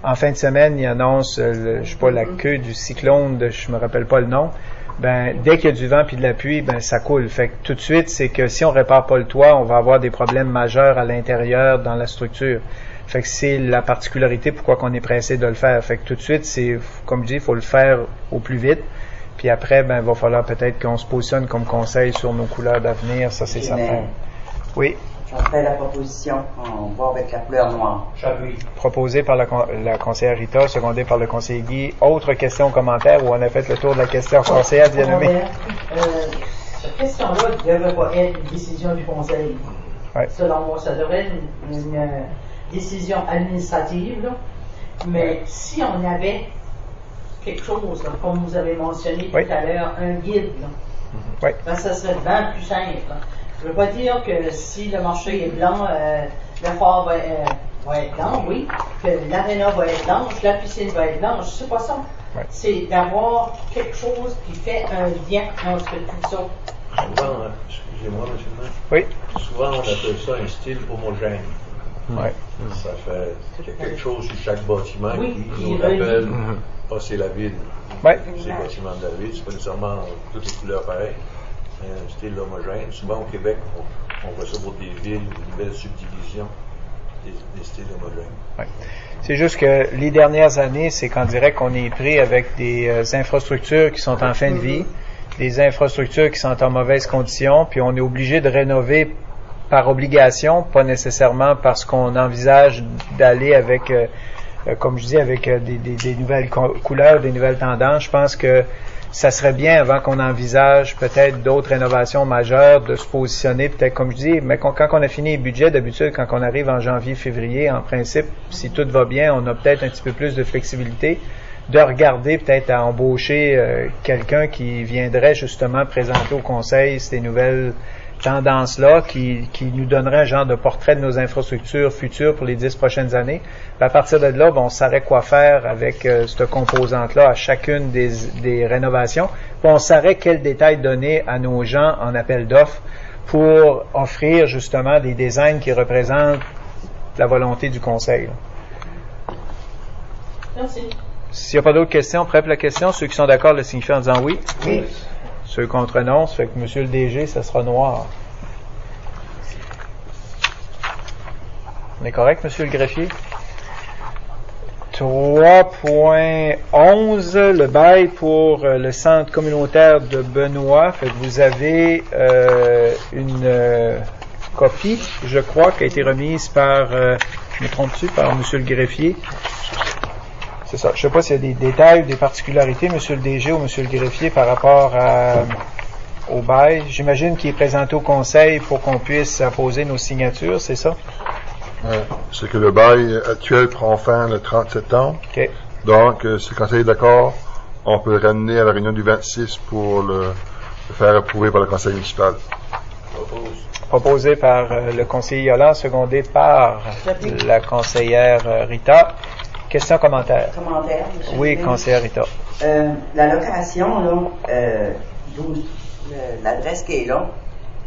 En fin de semaine, il annonce, je sais pas, la queue du cyclone, je me rappelle pas le nom. Ben, dès qu'il y a du vent puis de la pluie, ben, ça coule. Fait que tout de suite, c'est que si on répare pas le toit, on va avoir des problèmes majeurs à l'intérieur dans la structure. Fait que c'est la particularité pourquoi qu'on est pressé de le faire. Fait que tout de suite, c'est, comme je dis, il faut le faire au plus vite. Puis après, ben, il va falloir peut-être qu'on se positionne comme conseil sur nos couleurs d'avenir. Ça, c'est certain. Oui. On fait la proposition. On va avec la couleur noire. Proposé par la conseillère Rita, secondé par le conseiller Guy. Autre question ou commentaire où on a fait le tour de la question conseillère bien-nommée? Cette question-là ne devrait pas être une décision du conseil. Ouais. Selon moi, ça devrait être une décision administrative. Là. Mais si on avait quelque chose, là, comme vous avez mentionné tout à l'heure, un guide, là, ben, ça serait vraiment plus simple. Là. Je ne veux pas dire que si le marché est blanc, le phare va être blanc, oui, que l'aréna va être blanche, la piscine va être blanche, c'est pas ça. Ouais. C'est d'avoir quelque chose qui fait un lien entre tout ça. Souvent, excusez-moi, M. le maire. Oui. Souvent, on appelle ça un style homogène. Ouais. Ça fait qu'il y a quelque chose sur chaque bâtiment qui nous relie. rappelle, c'est la ville. Ouais. C'est le bâtiment de la ville, c'est pas nécessairement toutes les couleurs pareilles. Un style homogène. Souvent au Québec, on voit ça pour des villes ou des nouvelles subdivisions, des styles homogènes. Ouais. C'est juste que les dernières années, c'est qu'on dirait qu'on est pris avec des infrastructures qui sont en fin de vie, des infrastructures qui sont en mauvaise condition, puis on est obligé de rénover par obligation, pas nécessairement parce qu'on envisage d'aller avec, comme je dis, avec des nouvelles couleurs, des nouvelles tendances. Je pense que ça serait bien, avant qu'on envisage peut-être d'autres rénovations majeures, de se positionner, peut-être comme je dis, mais quand on a fini les budgets, d'habitude, quand on arrive en janvier, février, en principe, si tout va bien, on a peut-être un petit peu plus de flexibilité, de regarder peut-être à embaucher quelqu'un qui viendrait justement présenter au conseil ces nouvelles tendances-là, qui nous donnerait un genre de portrait de nos infrastructures futures pour les 10 prochaines années. Puis à partir de là, on saurait quoi faire avec cette composante-là à chacune des rénovations. Puis on saurait quels détails donner à nos gens en appel d'offres pour offrir justement des designs qui représentent la volonté du conseil. Merci. S'il n'y a pas d'autres questions, prête la question. Ceux qui sont d'accord le signifient en disant oui. Oui. Ceux contre non, ça fait que monsieur le DG, ça sera noir. On est correct, monsieur le greffier? 3.11, le bail pour le centre communautaire de Benoît. Fait que vous avez une copie, je crois, qui a été remise par, je me trompe-tu, par monsieur le greffier. C'est ça. Je ne sais pas s'il y a des détails ou des particularités, monsieur le DG ou monsieur le greffier, par rapport au bail. J'imagine qu'il est présenté au conseil pour qu'on puisse apposer nos signatures, c'est ça? C'est que le bail actuel prend fin le 30 septembre. Okay. Donc, si le conseil est d'accord, on peut le ramener à la réunion du 26 pour le faire approuver par le conseil municipal. Proposé par le conseiller Yolande, secondé par la conseillère Rita. Question, commentaire? Commentaire, monsieur. Oui, conseillère Rita. La location, là, l'adresse qui est là,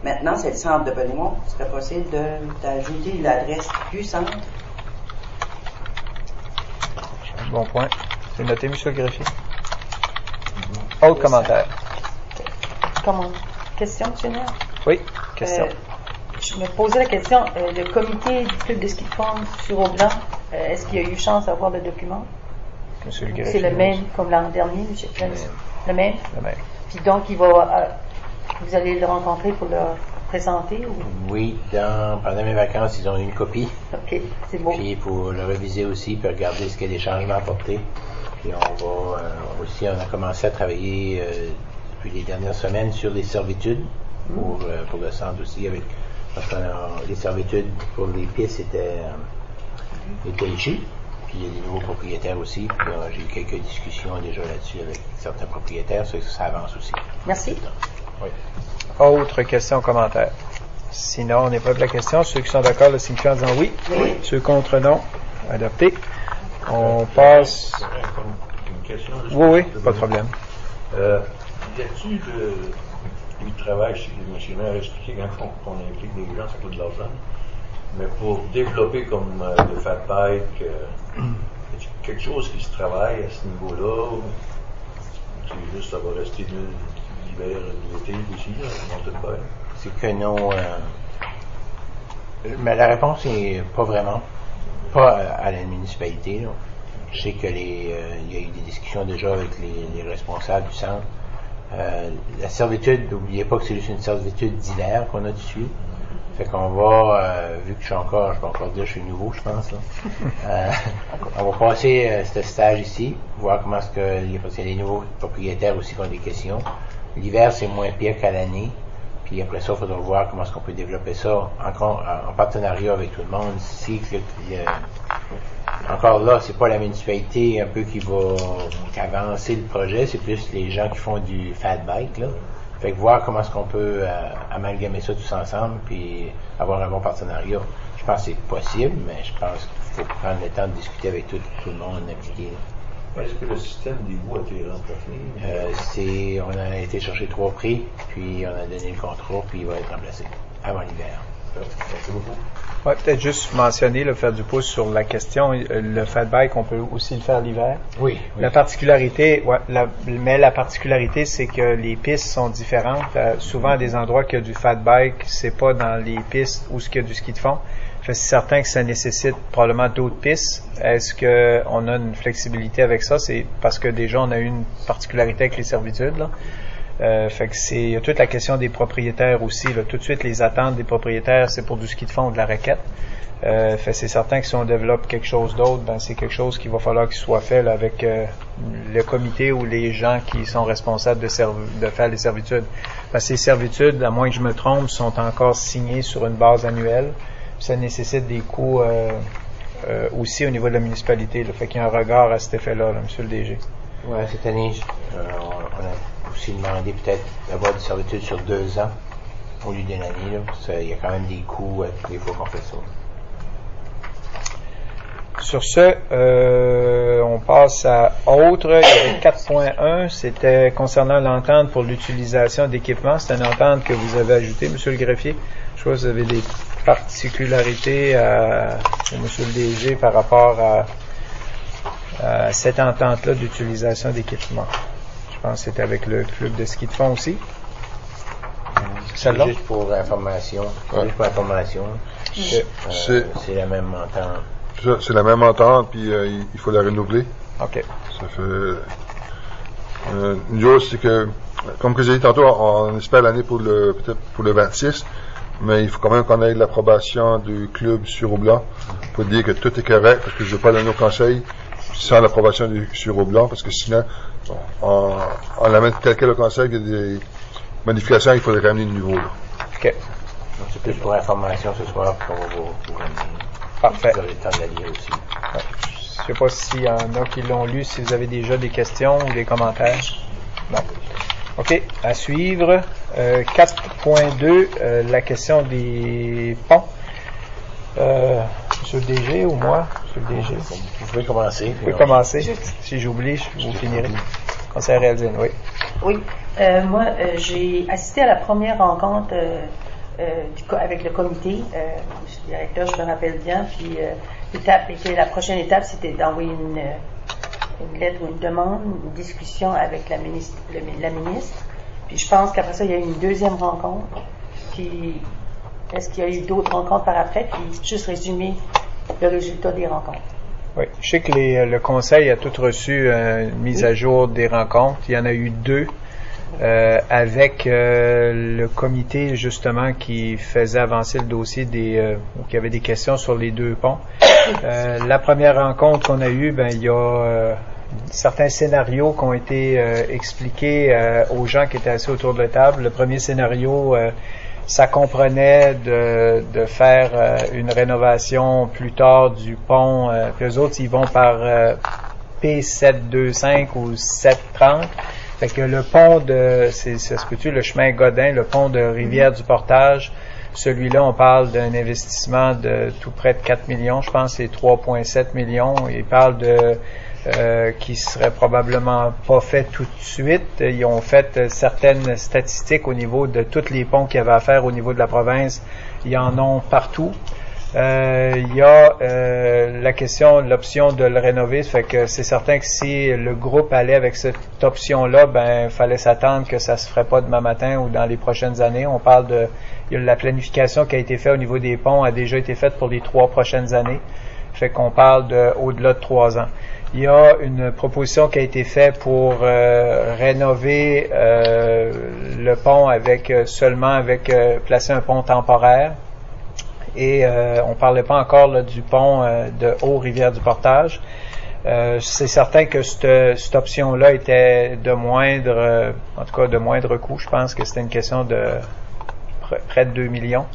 maintenant, c'est le centre de Benoît. Ce serait possible d'ajouter l'adresse du centre? Bon point. C'est noté, monsieur le greffier. Autre commentaire? Question, monsieur le maire? Oui, question. Je me posais la question, le comité du club de ski de fond sur Aubelan, est-ce qu'il y a eu chance d'avoir le document? Monsieur le greffier. C'est le même comme l'an dernier, monsieur? Le même? Le même. Puis donc, vous allez le rencontrer pour le présenter? Ou? Oui, pendant mes vacances, ils ont eu une copie. OK, c'est beau. Puis pour le réviser aussi, puis regarder ce qu'il y a des changements apportés. Puis on a commencé à travailler depuis les dernières semaines sur les servitudes pour le centre aussi, parce que les servitudes pour les pistes étaient échues. Puis il y a des nouveaux propriétaires aussi. Puis j'ai eu quelques discussions déjà là-dessus avec certains propriétaires, ça avance aussi. Merci. Oui. Autre question, commentaire? Sinon, on n'est pas de la question. Ceux qui sont d'accord le signifient en disant oui. Oui. Ceux contre non, adopté. On passe. Une question. Oui, pas de problème. Y a-t-il du travail, si le monsieur le maire a expliqué quand on implique des gens, ça coûte de l'argent, mais pour développer comme le fat bike, quelque chose qui se travaille à ce niveau-là, c'est juste ça va rester l'hiver, l'été aussi, là, monter de bain. C'est que non. Mais la réponse est pas vraiment. Pas à la municipalité. Là. Je sais que il y a eu des discussions déjà avec les responsables du centre. La servitude, n'oubliez pas que c'est juste une servitude d'hiver qu'on a dessus. Fait qu'on va, vu que je peux encore dire que je suis nouveau, je pense, là. On va passer ce stage ici, voir comment est-ce que, parce qu'il y a des nouveaux propriétaires aussi qui ont des questions. L'hiver, c'est moins pire qu'à l'année. Puis après ça, il faudra voir comment est-ce qu'on peut développer ça encore en partenariat avec tout le monde. Encore là, c'est pas la municipalité un peu qui va avancer le projet, c'est plus les gens qui font du fat bike, là. Fait que voir comment est-ce qu'on peut amalgamer ça tous ensemble puis avoir un bon partenariat. Je pense que c'est possible, mais je pense qu'il faut prendre le temps de discuter avec tout le monde impliqué. Est-ce que le système des bouts a été remplacé? On a été chercher 3 prix, puis on a donné le contrat, puis il va être remplacé avant l'hiver. Merci beaucoup. Ouais, peut-être juste mentionner, le faire du pouce sur la question, le fat bike, on peut aussi le faire l'hiver. Oui. La particularité, mais la particularité, c'est que les pistes sont différentes. Souvent, à des endroits qu'il y a du fat bike, c'est pas dans les pistes où il y a du ski de fond. Je suis certain que ça nécessite probablement d'autres pistes. Est-ce qu'on a une flexibilité avec ça? C'est parce que déjà, on a eu une particularité avec les servitudes, là. Fait que c'est toute la question des propriétaires aussi, là. Tout de suite, les attentes des propriétaires, c'est pour du ski de fond ou de la raquette. Fait c'est certain que si on développe quelque chose d'autre, ben c'est quelque chose qu'il va falloir qu'il soit fait là, avec le comité ou les gens qui sont responsables de faire les servitudes. Parce que ces servitudes, à moins que je me trompe, sont encore signées sur une base annuelle. Ça nécessite des coûts aussi au niveau de la municipalité. Là. Fait qu'il y a un regard à cet effet-là, monsieur le DG. Oui, cette année, on a aussi demandé peut-être d'avoir des servitudes sur 2 ans au lieu d'une année. Il y a quand même des coûts toutes les fois qu'on fait ça. Sur ce, on passe à autre. Il y avait 4.1, c'était concernant l'entente pour l'utilisation d'équipements. C'est une entente que vous avez ajoutée, monsieur le greffier. Je vois que vous avez des particularités pour monsieur le DG par rapport à cette entente-là d'utilisation d'équipements. Je pense que c'était avec le club de ski de fond aussi. Celle-là? Juste pour information. Ouais. Juste pour information. C'est la même entente. C'est la même entente, puis il faut la renouveler. OK. Ça fait... une chose, c'est que, comme que j'ai dit tantôt, on espère l'année peut-être pour le 26, mais il faut quand même qu'on ait l'approbation du club sur au blanc pour dire que tout est correct, parce que je ne veux pas donner au conseil sans l'approbation du sur au blanc, parce que sinon, on l'amène tel quel au conseil, il y a des modifications, il faudrait ramener de nouveau. Là. OK. Donc, c'est plus pour information ce soir qu'on va vous ramener. Parfait. Vous aurez le temps de la lire aussi. Ouais. Je ne sais pas s'il y en a qui l'ont lu, si vous avez déjà des questions ou des commentaires. Non. OK. À suivre. 4.2, la question des ponts. Monsieur le DG ou moi? Monsieur le DG. Vous pouvez commencer. Vous pouvez commencer. Si j'oublie, vous finirez. Conseiller Aldine, oui. Oui. Moi, j'ai assisté à la première rencontre avec le comité. Monsieur le directeur, je me rappelle bien. Puis, la prochaine étape, c'était d'envoyer une lettre ou une demande, une discussion avec la ministre. Puis, je pense qu'après ça, il y a eu une deuxième rencontre. Puis, est-ce qu'il y a eu d'autres rencontres par après? Puis, juste résumer le résultat des rencontres. Oui, je sais que le conseil a tout reçu une mise à jour des rencontres. Il y en a eu 2 avec le comité justement qui faisait avancer le dossier ou qui avait des questions sur les 2 ponts. La première rencontre qu'on a eue, il y a certains scénarios qui ont été expliqués aux gens qui étaient assis autour de la table. Le premier scénario, ça comprenait de faire une rénovation plus tard du pont. Puis eux autres, ils vont par P725 ou 730. Fait que le pont ça se peut-tu, le chemin Godin, le pont de Rivière-du-Portage, celui-là, on parle d'un investissement de tout près de 4 millions, je pense, c'est 3,7 millions. Il parle qui serait probablement pas fait tout de suite. Ils ont fait certaines statistiques au niveau de tous les ponts qu'il y avait à faire au niveau de la province. Ils en ont partout. Il y a l'option de le rénover, ça fait que c'est certain que si le groupe allait avec cette option-là, ben fallait s'attendre que ça se ferait pas demain matin ou dans les prochaines années. On parle la planification qui a été faite au niveau des ponts a déjà été faite pour les 3 prochaines années, fait qu'on parle au-delà de 3 ans. Il y a une proposition qui a été faite pour rénover le pont placer un pont temporaire. Et on parlait pas encore là, du pont de Haut-Rivière-du-Portage. C'est certain que cette option-là était de moindre coût. Je pense que c'était une question de près de 2 millions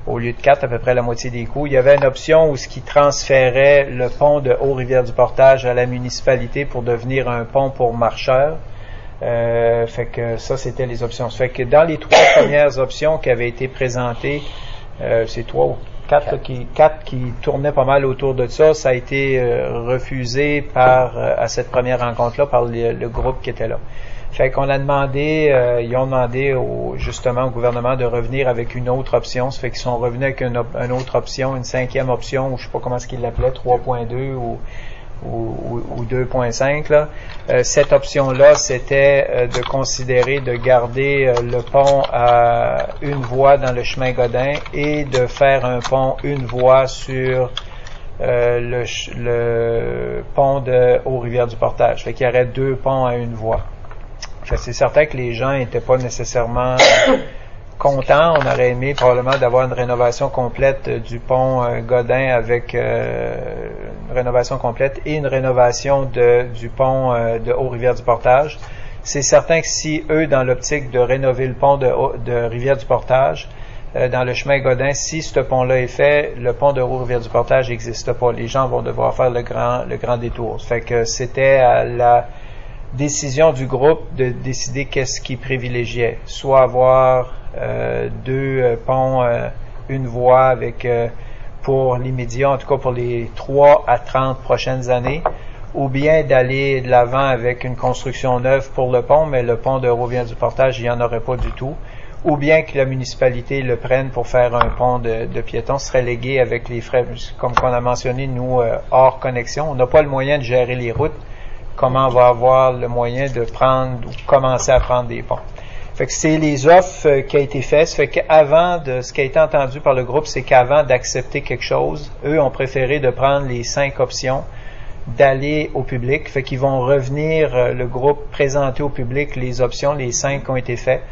au lieu de 4, à peu près la moitié des coûts. Il y avait une option où ce qui transférait le pont de Haut-Rivière-du-Portage à la municipalité pour devenir un pont pour marcheurs. Fait que ça, c'était les options. Fait que dans les 3 premières options qui avaient été présentées, c'est 3 ou 4 qui tournaient pas mal autour de ça. Ça a été refusé à cette première rencontre-là par le groupe qui était là. Fait qu'on a demandé, ils ont demandé justement au gouvernement de revenir avec une autre option. Ça fait qu'ils sont revenus avec une autre option, une 5e option, ou je sais pas comment est-ce qu'ils l'appelaient, 3.2 ou 2.5 là. Cette option-là, c'était de considérer de garder le pont à une voie dans le chemin Godin et de faire un pont une voie sur le pont de Haut-Rivière-du-Portage. Fait qu'il y aurait 2 ponts à une voie. Fait que c'est certain que les gens n'étaient pas nécessairement contents. On aurait aimé probablement d'avoir une rénovation complète du pont Godin avec une rénovation complète et une rénovation du pont de Haut-Rivière-du-Portage. C'est certain que si eux, dans l'optique de rénover le pont de Rivière-du-Portage, dans le chemin Godin, si ce pont-là est fait, le pont de Haut-Rivière-du-Portage n'existe pas. Les gens vont devoir faire le grand détour. Fait que c'était à la décision du groupe de décider qu'est-ce qui privilégiait. Soit avoir 2 ponts, une voie avec pour l'immédiat, en tout cas pour les 3 à 30 prochaines années, ou bien d'aller de l'avant avec une construction neuve pour le pont, mais le pont de Haut-Rivière-du-Portage, il n'y en aurait pas du tout, ou bien que la municipalité le prenne pour faire un pont de piétons, serait légué avec les frais, comme qu'on a mentionné, nous, hors connexion. On n'a pas le moyen de gérer les routes. Comment on va avoir le moyen de prendre ou commencer à prendre des ponts. Fait que c'est les offres qui a été faites. Ça fait qu'avant ce qui a été entendu par le groupe, c'est qu'avant d'accepter quelque chose, eux ont préféré de prendre les 5 options, d'aller au public. Fait qu'ils vont revenir, le groupe, présenter au public les options, les 5 qui ont été faites.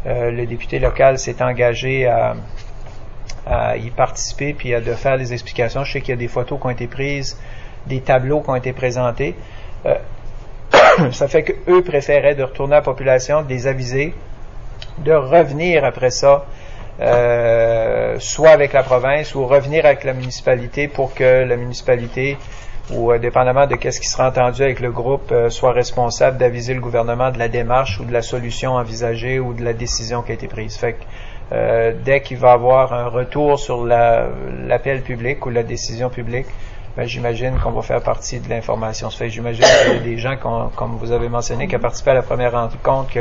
Le député local s'est engagé à y participer puis à de faire les explications. Je sais qu'il y a des photos qui ont été prises, des tableaux qui ont été présentés. Ça fait qu'eux préféraient de retourner à la population, de les aviser, de revenir après ça, soit avec la province ou revenir avec la municipalité pour que la municipalité, ou dépendamment de qu'est-ce qui sera entendu avec le groupe, soit responsable d'aviser le gouvernement de la démarche ou de la solution envisagée ou de la décision qui a été prise. Fait que dès qu'il va y avoir un retour sur l'appel public ou la décision publique, ben, j'imagine qu'on va faire partie de l'information. Ça fait que j'imagine qu'il y a des gens, comme vous avez mentionné, qui ont participé à la première rencontre, que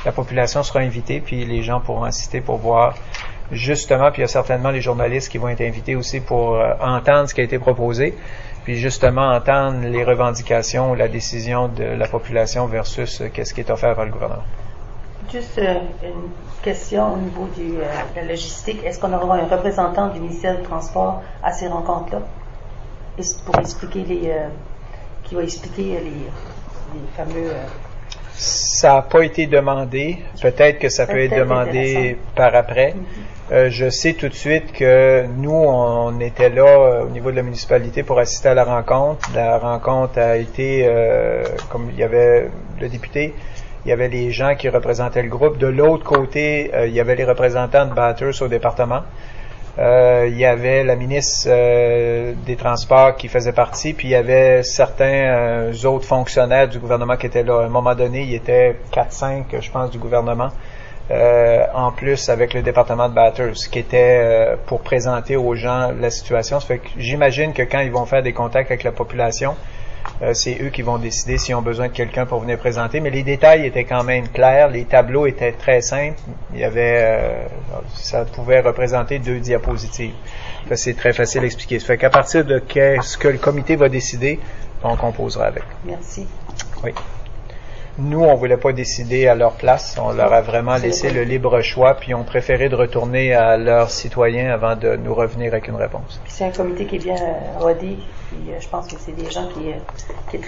la population sera invitée, puis les gens pourront assister pour voir justement, puis il y a certainement les journalistes qui vont être invités aussi pour entendre ce qui a été proposé, puis justement entendre les revendications ou la décision de la population versus qu'est-ce qui est offert par le gouvernement. Juste une question au niveau de la logistique. Est-ce qu'on aura un représentant du ministère du Transport à ces rencontres-là? Pour expliquer qui va expliquer les fameux... Ça n'a pas été demandé. Peut-être que ça peut être demandé par après. Je sais tout de suite que nous, on était là au niveau de la municipalité pour assister à la rencontre. La rencontre a été, comme il y avait le député, il y avait les gens qui représentaient le groupe. De l'autre côté, il y avait les représentants de Bathurst au département. Il y avait la ministre des Transports qui faisait partie, puis il y avait certains autres fonctionnaires du gouvernement qui étaient là. À un moment donné, il y était 4-5, je pense, du gouvernement. En plus avec le département de Bathurst, qui était pour présenter aux gens la situation. Ça fait que j'imagine que quand ils vont faire des contacts avec la population, c'est eux qui vont décider s'ils ont besoin de quelqu'un pour venir présenter. Mais les détails étaient quand même clairs, les tableaux étaient très simples. Il y avait, ça pouvait représenter 2 diapositives. Ça, c'est très facile à expliquer. Ça fait qu'à partir de ce que le comité va décider, on composera avec. Merci. Oui. Nous, on voulait pas décider à leur place. On leur a vraiment laissé le libre choix, puis on préférait de retourner à leurs citoyens avant de nous revenir avec une réponse. C'est un comité qui est bien rodé, puis je pense que c'est des gens qui est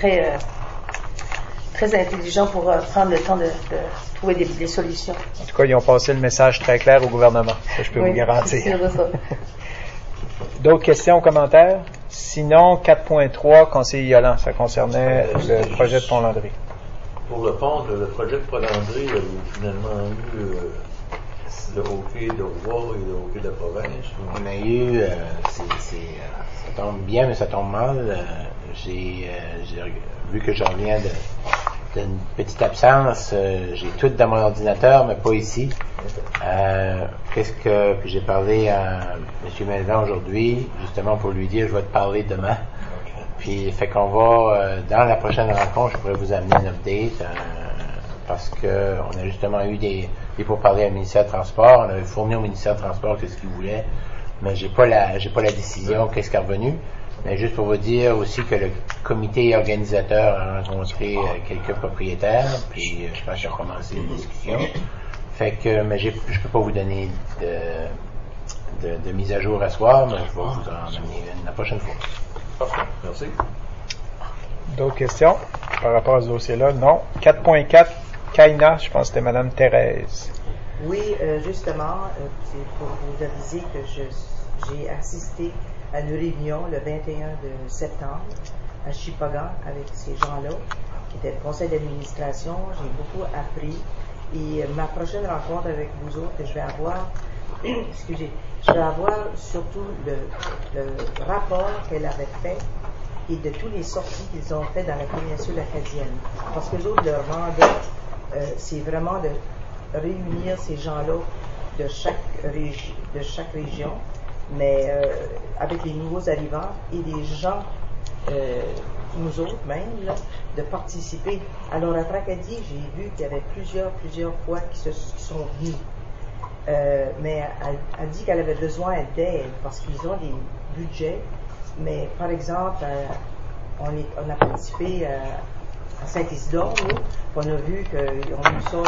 très intelligents pour prendre le temps de trouver des solutions. En tout cas, ils ont passé le message très clair au gouvernement. Ça, je peux vous garantir. C'est sûr de ça. D'autres questions ou commentaires? Sinon, 4.3, conseiller Yolande, ça concernait le projet de Pont-Landry. Pour le pont, le projet de Pont-Landry, il y a finalement eu le hockey de Roy et le hockey de la province. On a eu, ça tombe bien, mais ça tombe mal. J'ai vu que je reviens d'une petite absence. J'ai tout dans mon ordinateur, mais pas ici. Puis j'ai parlé à M. Melvin aujourd'hui, justement pour lui dire, je vais te parler demain. Puis, fait qu'on va, dans la prochaine rencontre, je pourrais vous amener un update, parce que on a justement eu des pourparlers au ministère de Transport. On avait fourni au ministère de Transport ce qu'il voulait, mais j'ai pas la décision, qu'est-ce qui est revenu. Mais juste pour vous dire aussi que le comité organisateur a rencontré quelques propriétaires, puis je pense qu'ils ont commencé une discussion. Fait que, mais je peux pas vous donner de mise à jour à soir, mais je vais vous en amener une la prochaine fois. Parfait. Merci. D'autres questions par rapport à ce dossier-là? Non. 4.4, Kaina, je pense que c'était Mme Thérèse. Oui, justement, c'est pour vous aviser que j'ai assisté à une réunion le 21 de septembre à Shippagan avec ces gens-là, qui étaient le conseil d'administration. J'ai beaucoup appris. Et ma prochaine rencontre avec vous autres, que je vais avoir, je vais avoir surtout le rapport qu'elle avait fait et de toutes les sorties qu'ils ont fait dans la péninsule acadienne. Parce que les autres, leur mandat, c'est vraiment de réunir ces gens-là de chaque région, mais avec les nouveaux arrivants et des gens, nous autres même, là, de participer. Alors à Tracadie, j'ai vu qu'il y avait plusieurs fois qui sont venus. Mais elle dit qu'elle avait besoin d'aide parce qu'ils ont des budgets. Mais par exemple, on a participé à Saint-Isidore, nous, on a vu qu'ils ont eu ça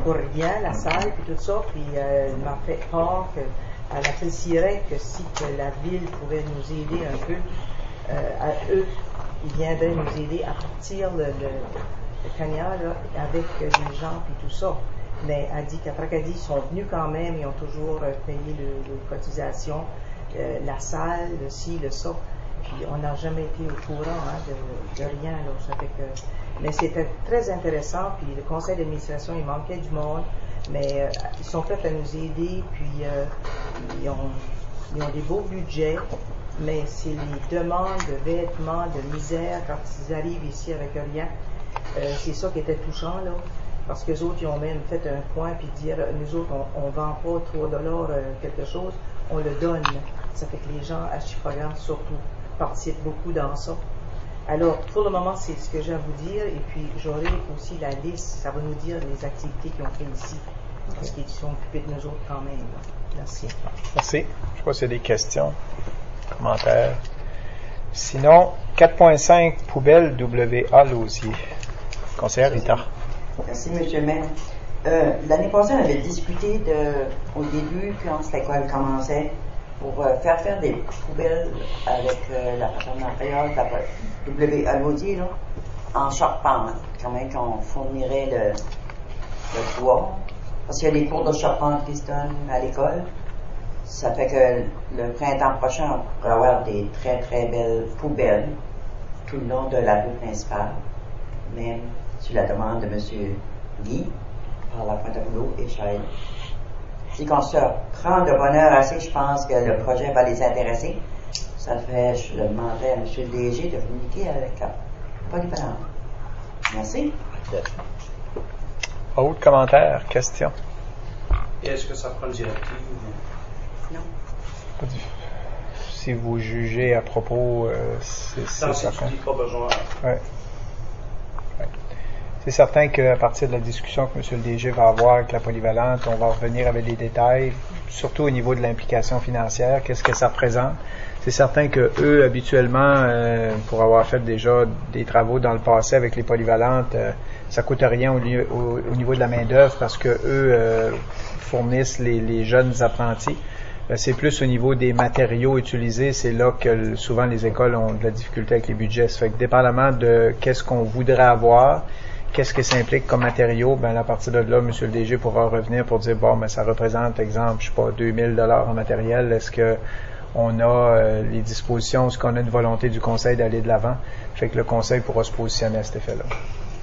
pour rien, la salle, puis tout ça, puis elle m'a fait part qu'elle apprécierait que si que la ville pouvait nous aider un peu, à eux, ils viendraient nous aider à partir le cagnard avec les gens, puis tout ça. Mais elle dit qu'à Tracadie, ils sont venus quand même, ils ont toujours payé le cotisation, la salle, le ci, le ça. Puis on n'a jamais été au courant de rien. Là. Ça fait que, mais c'était très intéressant. Puis le conseil d'administration, il manquait du monde, mais ils sont prêts à nous aider. Puis ils ont des beaux budgets, mais c'est les demandes de vêtements, de misère quand ils arrivent ici avec rien. C'est ça qui était touchant là. Parce que les autres, ils ont même fait un point puis dire, nous autres, on vend pas $3 quelque chose, on le donne. Ça fait que les gens à Shippagan, surtout, participent beaucoup dans ça. Alors, pour le moment, c'est ce que j'ai à vous dire. Et puis, j'aurai aussi la liste. Ça va nous dire les activités qu'ils ont fait ici. Parce qu'ils sont occupés de nous autres quand même. Merci. Merci. Je sais pas s'il y a des questions, commentaires. Sinon, 4.5, poubelle WA Lausier. Conseillère Rita. Merci, M. le maire. L'année passée, on avait discuté au début, quand l'école commençait, pour faire des poubelles avec la partenariat de la WA Lausier, en charpente. Quand même qu'on fournirait le toit, parce qu'il y a des cours de charpenterie à l'école. Ça fait que le printemps prochain, on pourra avoir des très très belles poubelles tout le long de la rue principale, même sur la demande de M. Guy, par la Pointe-à-Rouleau et Chaille. Si on se prend de bonheur assez, je pense que le projet va les intéresser. Ça fait, je demanderai à M. le DG de communiquer avec la polyvalente. Merci. Autre commentaire, question? Et est-ce que ça prend une directive? Non. Si vous jugez à propos, c'est certain. Si tu dis pas besoin. Ouais. Ouais. C'est certain qu'à partir de la discussion que M. le DG va avoir avec la polyvalente, on va revenir avec des détails, surtout au niveau de l'implication financière, qu'est-ce que ça représente. C'est certain que eux, habituellement, pour avoir fait déjà des travaux dans le passé avec les polyvalentes, ça coûte rien au niveau de la main-d'œuvre parce que eux fournissent les jeunes apprentis. C'est plus au niveau des matériaux utilisés, c'est là que souvent les écoles ont de la difficulté avec les budgets. Ça fait que dépendamment de qu'est-ce qu'on voudrait avoir, qu'est-ce que ça implique comme matériaux, ben à partir de là, M. le DG pourra revenir pour dire, bon, ben ça représente, exemple, je sais pas, 2000 $ en matériel. Est-ce que on a les dispositions, est-ce qu'on a une volonté du Conseil d'aller de l'avant? Fait que le Conseil pourra se positionner à cet effet-là.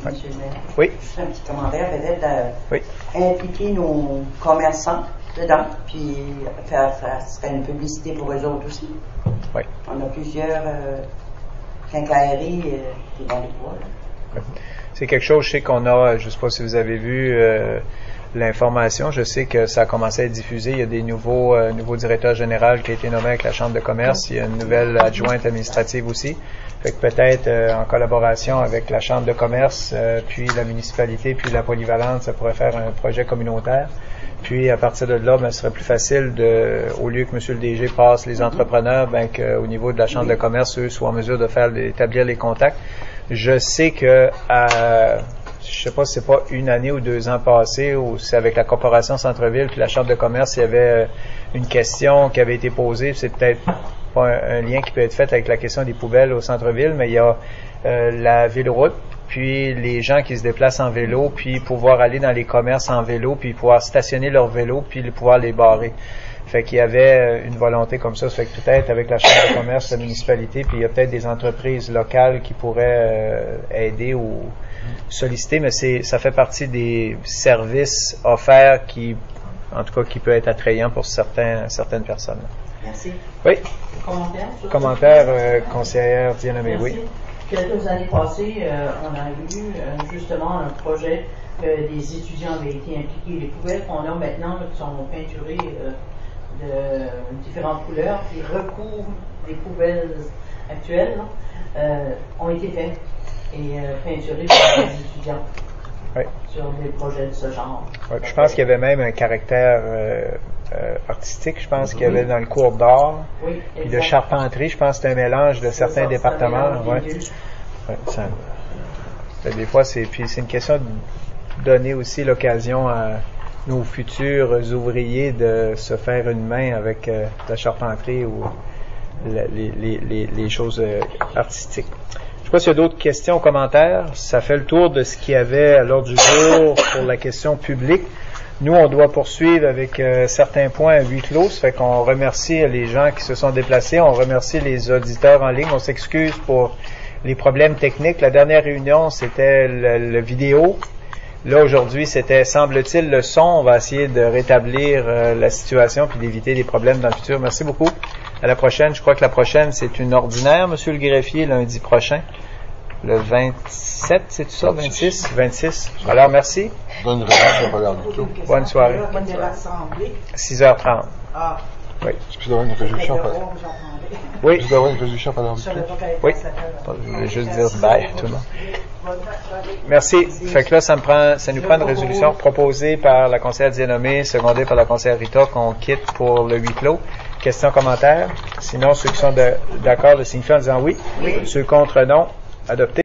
Ouais. Monsieur le maire, oui. Un petit commentaire, peut-être oui. Impliquer nos commerçants dedans, puis faire une publicité pour eux autres aussi. Oui. On a plusieurs quincailleries qui vont les voir. Oui. C'est quelque chose, je sais qu'on a, je ne sais pas si vous avez vu l'information, je sais que ça a commencé à être diffusé, il y a des nouveaux directeurs généraux qui a été nommé avec la Chambre de commerce, il y a une nouvelle adjointe administrative aussi, fait que peut-être en collaboration avec la Chambre de commerce, puis la municipalité, puis la polyvalente, ça pourrait faire un projet communautaire. Puis à partir de là, ben, ce serait plus facile au lieu que M. le DG passe les entrepreneurs, ben qu'au niveau de la Chambre de commerce, eux soient en mesure d'établir les contacts. Je sais que je sais pas si c'est pas une année ou 2 ans passés, ou c'est avec la Corporation Centre-Ville puis la Chambre de commerce, il y avait une question qui avait été posée, c'est peut-être pas un lien qui peut être fait avec la question des poubelles au centre-ville, mais il y a la véloroute, puis les gens qui se déplacent en vélo, puis pouvoir aller dans les commerces en vélo, puis pouvoir stationner leur vélo, puis pouvoir les barrer. Fait qu'il y avait une volonté comme ça fait que peut-être avec la Chambre de commerce, la municipalité, puis il y a peut-être des entreprises locales qui pourraient aider ou solliciter, mais ça fait partie des services offerts qui, en tout cas, qui peut être attrayant pour certaines personnes. Merci. Oui. Commentaire, conseillère Diana-May, oui. Quelques années passées, on a eu justement un projet que des étudiants avaient été impliqués. Les poubelles qu'on a maintenant, qui sont peinturées de différentes couleurs, qui recouvrent les poubelles actuelles, ont été faites et peinturées par les étudiants sur des projets de ce genre. Oui, je pense qu'il y avait même un caractère artistique, je pense qu'il y avait dans le cours d'art, puis de charpenterie, je pense que c'est un mélange de certains départements. Des fois, c'est une question de donner aussi l'occasion à nos futurs ouvriers de se faire une main avec la charpenterie ou les choses artistiques. Je ne sais pas s'il y a d'autres questions ou commentaires. Ça fait le tour de ce qu'il y avait à l'ordre du jour pour la question publique. Nous, on doit poursuivre avec certains points à huis clos. Ça fait qu'on remercie les gens qui se sont déplacés. On remercie les auditeurs en ligne. On s'excuse pour les problèmes techniques. La dernière réunion, c'était le vidéo. Là, aujourd'hui, c'était, semble-t-il, le son. On va essayer de rétablir la situation puis d'éviter des problèmes dans le futur. Merci beaucoup. À la prochaine. Je crois que la prochaine, c'est une ordinaire, Monsieur le greffier, lundi prochain. Le 27, c'est tout ça? 26? 26. Alors, merci. Bonne réunion. Bonne soirée. 6h30. Ah. Oui. Est-ce que je dois avoir une résolution Oui. Je dois avoir une résolution pendant le Oui. Je voulais juste dire bye tout le monde. Merci. Fait que là, ça nous prend une résolution proposée par la conseillère Diana-May, secondée par la conseillère Rita, qu'on quitte pour le huis clos. Questions, commentaires? Sinon, ceux qui sont d'accord le signifient en disant oui. Ceux contre non, adopté.